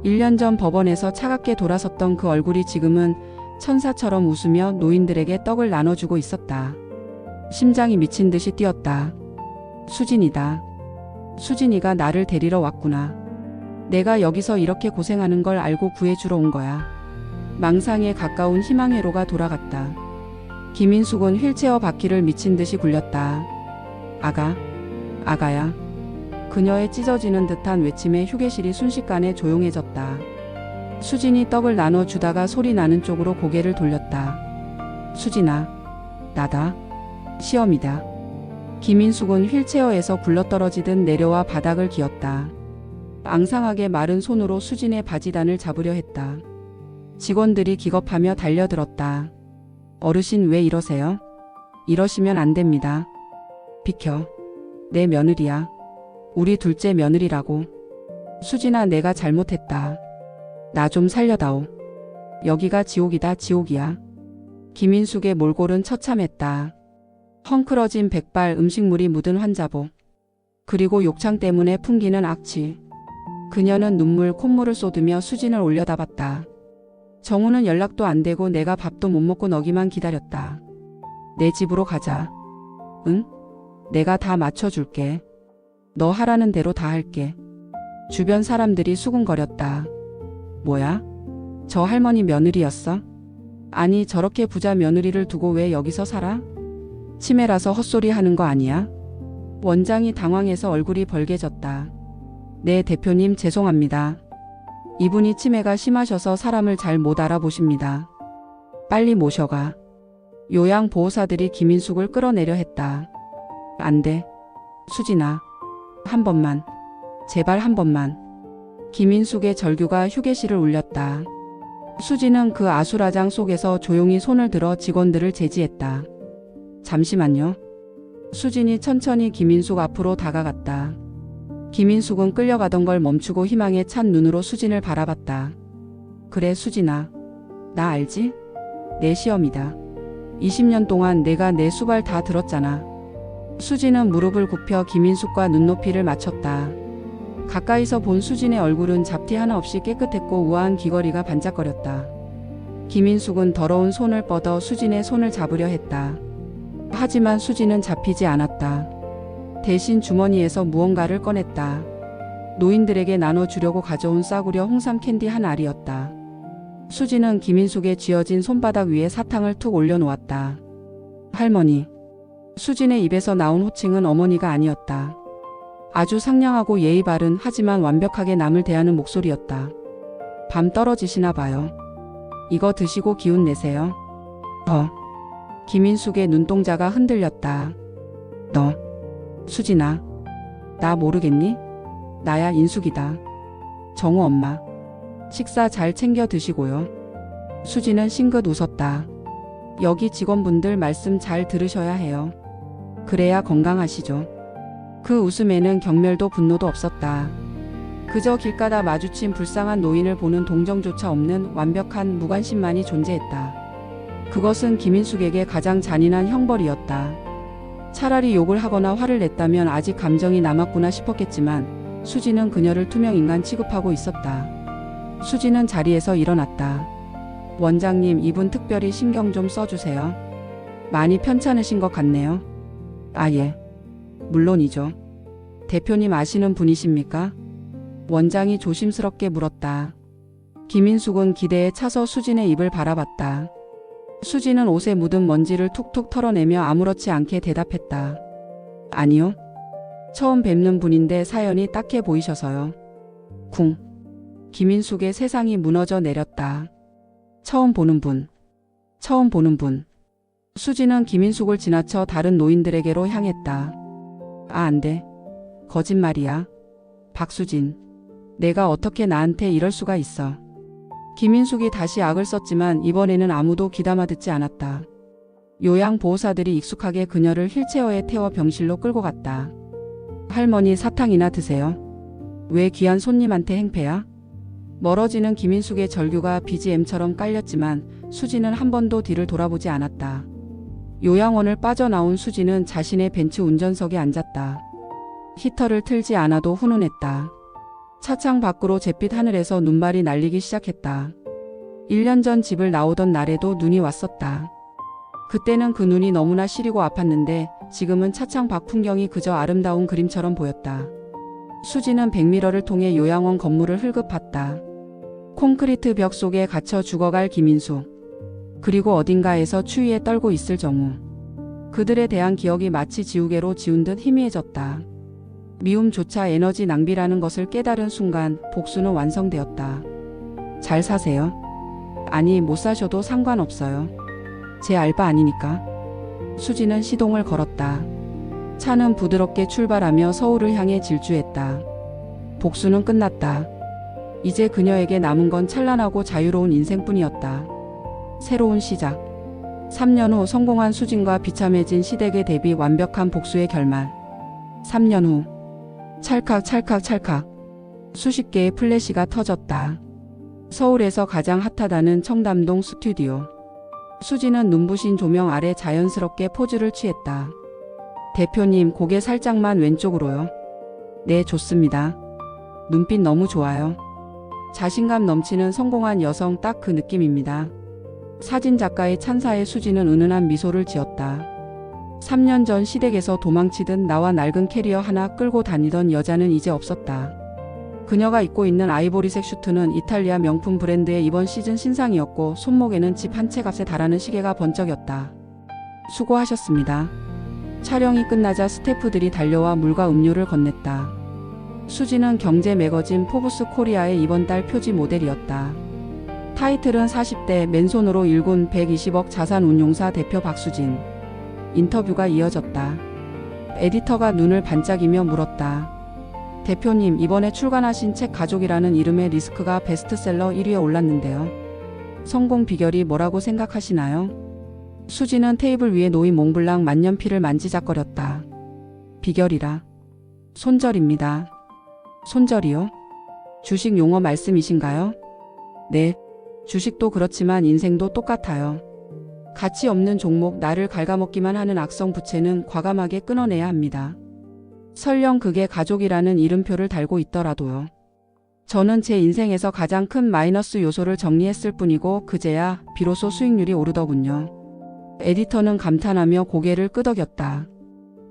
1년 전 법원에서 차갑게 돌아섰던 그 얼굴이 지금은 천사처럼 웃으며 노인들에게 떡을 나눠주고 있었다. 심장이 미친 듯이 뛰었다. 수진이다. 수진이가 나를 데리러 왔구나. 내가 여기서 이렇게 고생하는 걸 알고 구해주러 온 거야. 망상에 가까운 희망회로가 돌아갔다. 김인숙은 휠체어 바퀴를 미친 듯이 굴렸다. 아가, 아가야. 그녀의 찢어지는 듯한 외침에 휴게실이 순식간에 조용해졌다. 수진이 떡을 나눠주다가 소리 나는 쪽으로 고개를 돌렸다. 수진아, 나다. 시험이다. 김인숙은 휠체어에서 굴러떨어지듯 내려와 바닥을 기었다. 앙상하게 마른 손으로 수진의 바지단을 잡으려 했다. 직원들이 기겁하며 달려들었다. 어르신 왜 이러세요? 이러시면 안 됩니다. 비켜. 내 며느리야. 우리 둘째 며느리라고. 수진아 내가 잘못했다. 나 좀 살려다오. 여기가 지옥이다 지옥이야. 김인숙의 몰골은 처참했다. 헝클어진 백발 음식물이 묻은 환자복. 그리고 욕창 때문에 풍기는 악취. 그녀는 눈물 콧물을 쏟으며 수진을 올려다봤다. 정우는 연락도 안 되고 내가 밥도 못 먹고 너기만 기다렸다. 내 집으로 가자. 응? 내가 다 맞춰줄게. 너 하라는 대로 다 할게. 주변 사람들이 수군거렸다. 뭐야? 저 할머니 며느리였어? 아니 저렇게 부자 며느리를 두고 왜 여기서 살아? 치매라서 헛소리 하는 거 아니야? 원장이 당황해서 얼굴이 벌개졌다. 네 대표님 죄송합니다. 이분이 치매가 심하셔서 사람을 잘 못 알아보십니다. 빨리 모셔가. 요양보호사들이 김인숙을 끌어내려 했다. 안 돼. 수진아. 한 번만. 제발 한 번만. 김인숙의 절규가 휴게실을 울렸다. 수진은 그 아수라장 속에서 조용히 손을 들어 직원들을 제지했다. 잠시만요. 수진이 천천히 김인숙 앞으로 다가갔다. 김인숙은 끌려가던 걸 멈추고 희망에 찬 눈으로 수진을 바라봤다. 그래 수진아. 나 알지? 내 시험이다. 20년 동안 내가 내 수발 다 들었잖아. 수진은 무릎을 굽혀 김인숙과 눈높이를 맞췄다. 가까이서 본 수진의 얼굴은 잡티 하나 없이 깨끗했고 우아한 귀걸이가 반짝거렸다. 김인숙은 더러운 손을 뻗어 수진의 손을 잡으려 했다. 하지만 수진은 잡히지 않았다. 대신 주머니에서 무언가를 꺼냈다. 노인들에게 나눠주려고 가져온 싸구려 홍삼 캔디 한 알이었다. 수지는 김인숙의 쥐어진 손바닥 위에 사탕을 툭 올려놓았다. 할머니. 수진의 입에서 나온 호칭은 어머니가 아니었다. 아주 상냥하고 예의 바른 하지만 완벽하게 남을 대하는 목소리였다. 밤 떨어지시나 봐요. 이거 드시고 기운 내세요. 김인숙의 눈동자가 흔들렸다. 너, 수진아, 나 모르겠니? 나야 인숙이다. 정우 엄마. 식사 잘 챙겨 드시고요. 수진은 싱긋 웃었다. 여기 직원분들 말씀 잘 들으셔야 해요. 그래야 건강하시죠. 그 웃음에는 경멸도 분노도 없었다. 그저 길가다 마주친 불쌍한 노인을 보는 동정조차 없는 완벽한 무관심만이 존재했다. 그것은 김인숙에게 가장 잔인한 형벌이었다. 차라리 욕을 하거나 화를 냈다면 아직 감정이 남았구나 싶었겠지만 수지는 그녀를 투명인간 취급하고 있었다. 수지는 자리에서 일어났다. 원장님, 이분 특별히 신경 좀 써주세요. 많이 편찮으신 것 같네요. 아, 예. 물론이죠. 대표님 아시는 분이십니까? 원장이 조심스럽게 물었다. 김인숙은 기대에 차서 수진의 입을 바라봤다. 수진은 옷에 묻은 먼지를 툭툭 털어내며 아무렇지 않게 대답했다. 아니요. 처음 뵙는 분인데 사연이 딱해 보이셔서요. 쿵. 김인숙의 세상이 무너져 내렸다. 처음 보는 분. 처음 보는 분. 수진은 김인숙을 지나쳐 다른 노인들에게로 향했다. 아, 안 돼. 거짓말이야. 박수진. 내가 어떻게 나한테 이럴 수가 있어. 김인숙이 다시 악을 썼지만 이번에는 아무도 귀담아 듣지 않았다. 요양보호사들이 익숙하게 그녀를 휠체어에 태워 병실로 끌고 갔다. 할머니, 사탕이나 드세요. 왜 귀한 손님한테 행패야? 멀어지는 김인숙의 절규가 BGM처럼 깔렸지만 수지는 한 번도 뒤를 돌아보지 않았다. 요양원을 빠져나온 수지는 자신의 벤츠 운전석에 앉았다. 히터를 틀지 않아도 훈훈했다. 차창 밖으로 잿빛 하늘에서 눈발이 날리기 시작했다. 1년 전 집을 나오던 날에도 눈이 왔었다. 그때는 그 눈이 너무나 시리고 아팠는데 지금은 차창 밖 풍경이 그저 아름다운 그림처럼 보였다. 수지는 백미러를 통해 요양원 건물을 흘급봤다. 콘크리트 벽 속에 갇혀 죽어갈 김인숙. 그리고 어딘가에서 추위에 떨고 있을 정우. 그들에 대한 기억이 마치 지우개로 지운 듯 희미해졌다. 미움조차 에너지 낭비라는 것을 깨달은 순간 복수는 완성되었다. 잘 사세요. 아니, 못 사셔도 상관없어요. 제 알바 아니니까. 수지는 시동을 걸었다. 차는 부드럽게 출발하며 서울을 향해 질주했다. 복수는 끝났다. 이제 그녀에게 남은 건 찬란하고 자유로운 인생뿐이었다. 새로운 시작. 3년 후 성공한 수진과 비참해진 시댁의 대비 완벽한 복수의 결말. 3년 후. 찰칵 찰칵 찰칵. 수십 개의 플래시가 터졌다. 서울에서 가장 핫하다는 청담동 스튜디오. 수지는 눈부신 조명 아래 자연스럽게 포즈를 취했다. 대표님, 고개 살짝만 왼쪽으로요. 네, 좋습니다. 눈빛 너무 좋아요. 자신감 넘치는 성공한 여성, 딱 그 느낌입니다. 사진작가의 찬사에 수지는 은은한 미소를 지었다. 3년 전 시댁에서 도망치듯 나와 낡은 캐리어 하나 끌고 다니던 여자는 이제 없었다. 그녀가 입고 있는 아이보리색 슈트는 이탈리아 명품 브랜드의 이번 시즌 신상이었고 손목에는 집 한 채 값에 달하는 시계가 번쩍였다. 수고하셨습니다. 촬영이 끝나자 스태프들이 달려와 물과 음료를 건넸다. 수지는 경제 매거진 포브스 코리아의 이번 달 표지 모델이었다. 타이틀은 40대 맨손으로 일군 120억 자산운용사 대표 박수진. 인터뷰가 이어졌다. 에디터가 눈을 반짝이며 물었다. 대표님, 이번에 출간하신 책 가족이라는 이름의 리스크가 베스트셀러 1위에 올랐는데요. 성공 비결이 뭐라고 생각하시나요? 수지는 테이블 위에 놓인 몽블랑 만년필을 만지작거렸다. 비결이라. 손절입니다. 손절이요? 주식 용어 말씀이신가요? 네. 주식도 그렇지만 인생도 똑같아요. 가치 없는 종목, 나를 갉아먹기만 하는 악성 부채는 과감하게 끊어내야 합니다. 설령 그게 가족이라는 이름표를 달고 있더라도요. 저는 제 인생에서 가장 큰 마이너스 요소를 정리했을 뿐이고 그제야 비로소 수익률이 오르더군요. 에디터는 감탄하며 고개를 끄덕였다.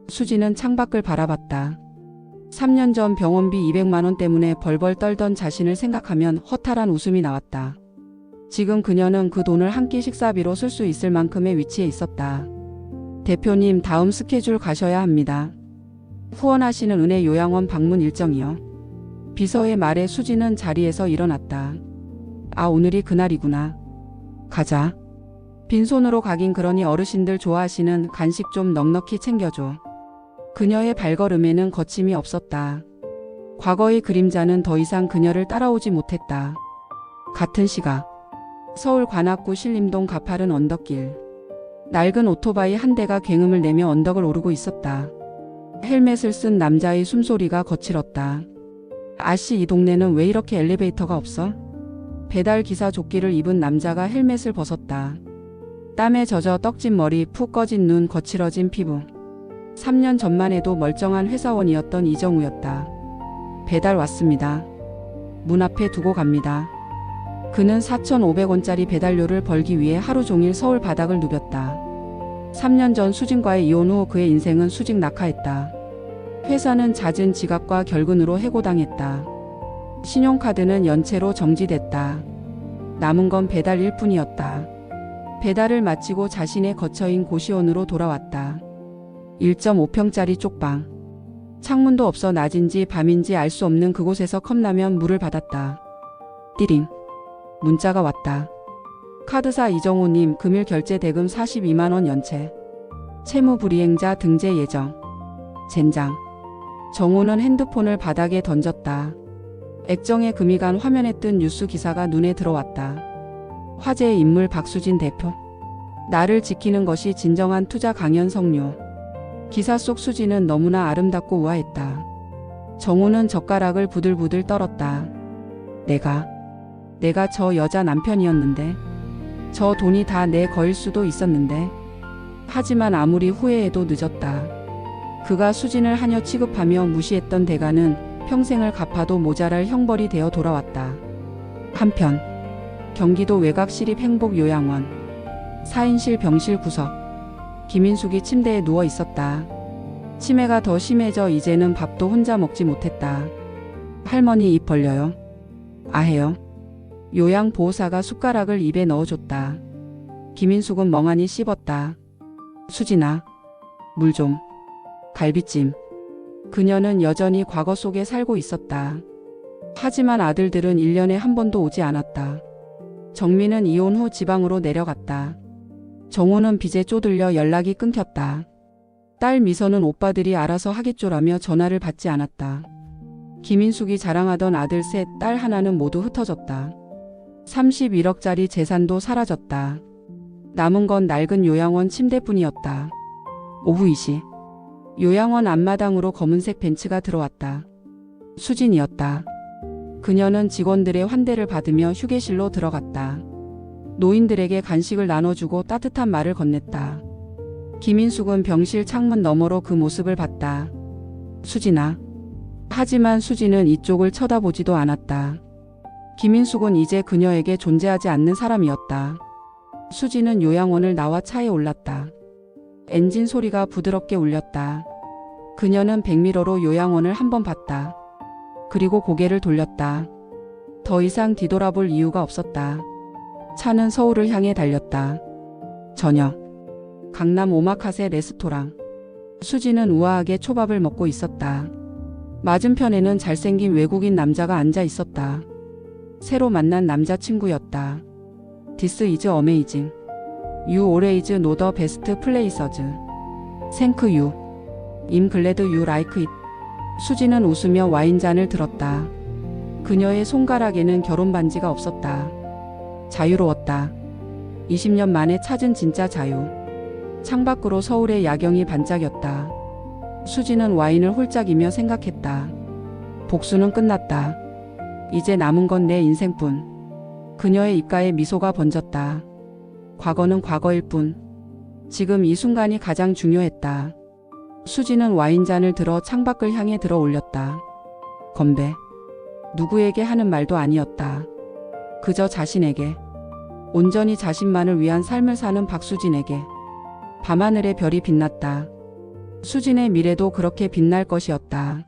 수지는 창밖을 바라봤다. 3년 전 병원비 200만 원 때문에 벌벌 떨던 자신을 생각하면 허탈한 웃음이 나왔다. 지금 그녀는 그 돈을 한 끼 식사비로 쓸 수 있을 만큼의 위치에 있었다. 대표님, 다음 스케줄 가셔야 합니다. 후원하시는 은혜 요양원 방문 일정이요. 비서의 말에 수지는 자리에서 일어났다. 아, 오늘이 그날이구나. 가자. 빈손으로 가긴 그러니 어르신들 좋아하시는 간식 좀 넉넉히 챙겨줘. 그녀의 발걸음에는 거침이 없었다. 과거의 그림자는 더 이상 그녀를 따라오지 못했다. 같은 시각 서울 관악구 신림동 가파른 언덕길. 낡은 오토바이 한 대가 굉음을 내며 언덕을 오르고 있었다. 헬멧을 쓴 남자의 숨소리가 거칠었다. 아씨, 이 동네는 왜 이렇게 엘리베이터가 없어? 배달 기사 조끼를 입은 남자가 헬멧을 벗었다. 땀에 젖어 떡진 머리, 푹 꺼진 눈, 거칠어진 피부. 3년 전만 해도 멀쩡한 회사원이었던 이정우였다. 배달 왔습니다. 문 앞에 두고 갑니다. 그는 4,500원짜리 배달료를 벌기 위해 하루 종일 서울 바닥을 누볐다. 3년 전 수진과의 이혼 후 그의 인생은 수직 낙하했다. 회사는 잦은 지갑과 결근으로 해고당했다. 신용카드는 연체로 정지됐다. 남은 건 배달일 뿐이었다. 배달을 마치고 자신의 거처인 고시원으로 돌아왔다. 1.5평짜리 쪽방. 창문도 없어 낮인지 밤인지 알 수 없는 그곳에서 컵라면 물을 받았다. 띠링. 문자가 왔다. 카드사 이정호님, 금일 결제 대금 42만원 연체. 채무 불이행자 등재 예정. 젠장. 정호는 핸드폰을 바닥에 던졌다. 액정에 금이 간 화면에 뜬 뉴스 기사가 눈에 들어왔다. 화제의 인물 박수진 대표. 나를 지키는 것이 진정한 투자 강연 성료. 기사 속 수지는 너무나 아름답고 우아했다. 정호는 젓가락을 부들부들 떨었다. 내가 저 여자 남편이었는데. 저 돈이 다 내 거일 수도 있었는데. 하지만 아무리 후회해도 늦었다. 그가 수진을 하녀 취급하며 무시했던 대가는 평생을 갚아도 모자랄 형벌이 되어 돌아왔다. 한편 경기도 외곽시립 행복요양원 4인실 병실 구석. 김인숙이 침대에 누워 있었다. 치매가 더 심해져 이제는 밥도 혼자 먹지 못했다. 할머니, 입 벌려요. 아해요. 요양보호사가 숟가락을 입에 넣어줬다. 김인숙은 멍하니 씹었다. 수진아, 물 좀. 갈비찜. 그녀는 여전히 과거 속에 살고 있었다. 하지만 아들들은 1년에 한 번도 오지 않았다. 정민은 이혼 후 지방으로 내려갔다. 정호는 빚에 쪼들려 연락이 끊겼다. 딸 미선은 오빠들이 알아서 하겠죠라며 전화를 받지 않았다. 김인숙이 자랑하던 아들 셋, 딸 하나는 모두 흩어졌다. 31억짜리 재산도 사라졌다. 남은 건 낡은 요양원 침대뿐이었다. 오후 2시. 요양원 앞마당으로 검은색 벤츠가 들어왔다. 수진이었다. 그녀는 직원들의 환대를 받으며 휴게실로 들어갔다. 노인들에게 간식을 나눠주고 따뜻한 말을 건넸다. 김인숙은 병실 창문 너머로 그 모습을 봤다. 수진아. 하지만 수진은 이쪽을 쳐다보지도 않았다. 김인숙은 이제 그녀에게 존재하지 않는 사람이었다. 수진은 요양원을 나와 차에 올랐다. 엔진 소리가 부드럽게 울렸다. 그녀는 백미러로 요양원을 한번 봤다. 그리고 고개를 돌렸다. 더 이상 뒤돌아볼 이유가 없었다. 차는 서울을 향해 달렸다. 저녁. 강남 오마카세 레스토랑. 수지는 우아하게 초밥을 먹고 있었다. 맞은편에는 잘생긴 외국인 남자가 앉아 있었다. 새로 만난 남자친구였다. This is amazing. You always know the best places. Thank you. I'm glad you like it. 수지는 웃으며 와인잔을 들었다. 그녀의 손가락에는 결혼 반지가 없었다. 자유로웠다. 20년 만에 찾은 진짜 자유. 창밖으로 서울의 야경이 반짝였다. 수지는 와인을 홀짝이며 생각했다. 복수는 끝났다. 이제 남은 건 내 인생뿐. 그녀의 입가에 미소가 번졌다. 과거는 과거일 뿐. 지금 이 순간이 가장 중요했다. 수지는 와인잔을 들어 창밖을 향해 들어 올렸다. 건배. 누구에게 하는 말도 아니었다. 그저 자신에게. 온전히 자신만을 위한 삶을 사는 박수진에게. 밤하늘의 별이 빛났다. 수진의 미래도 그렇게 빛날 것이었다.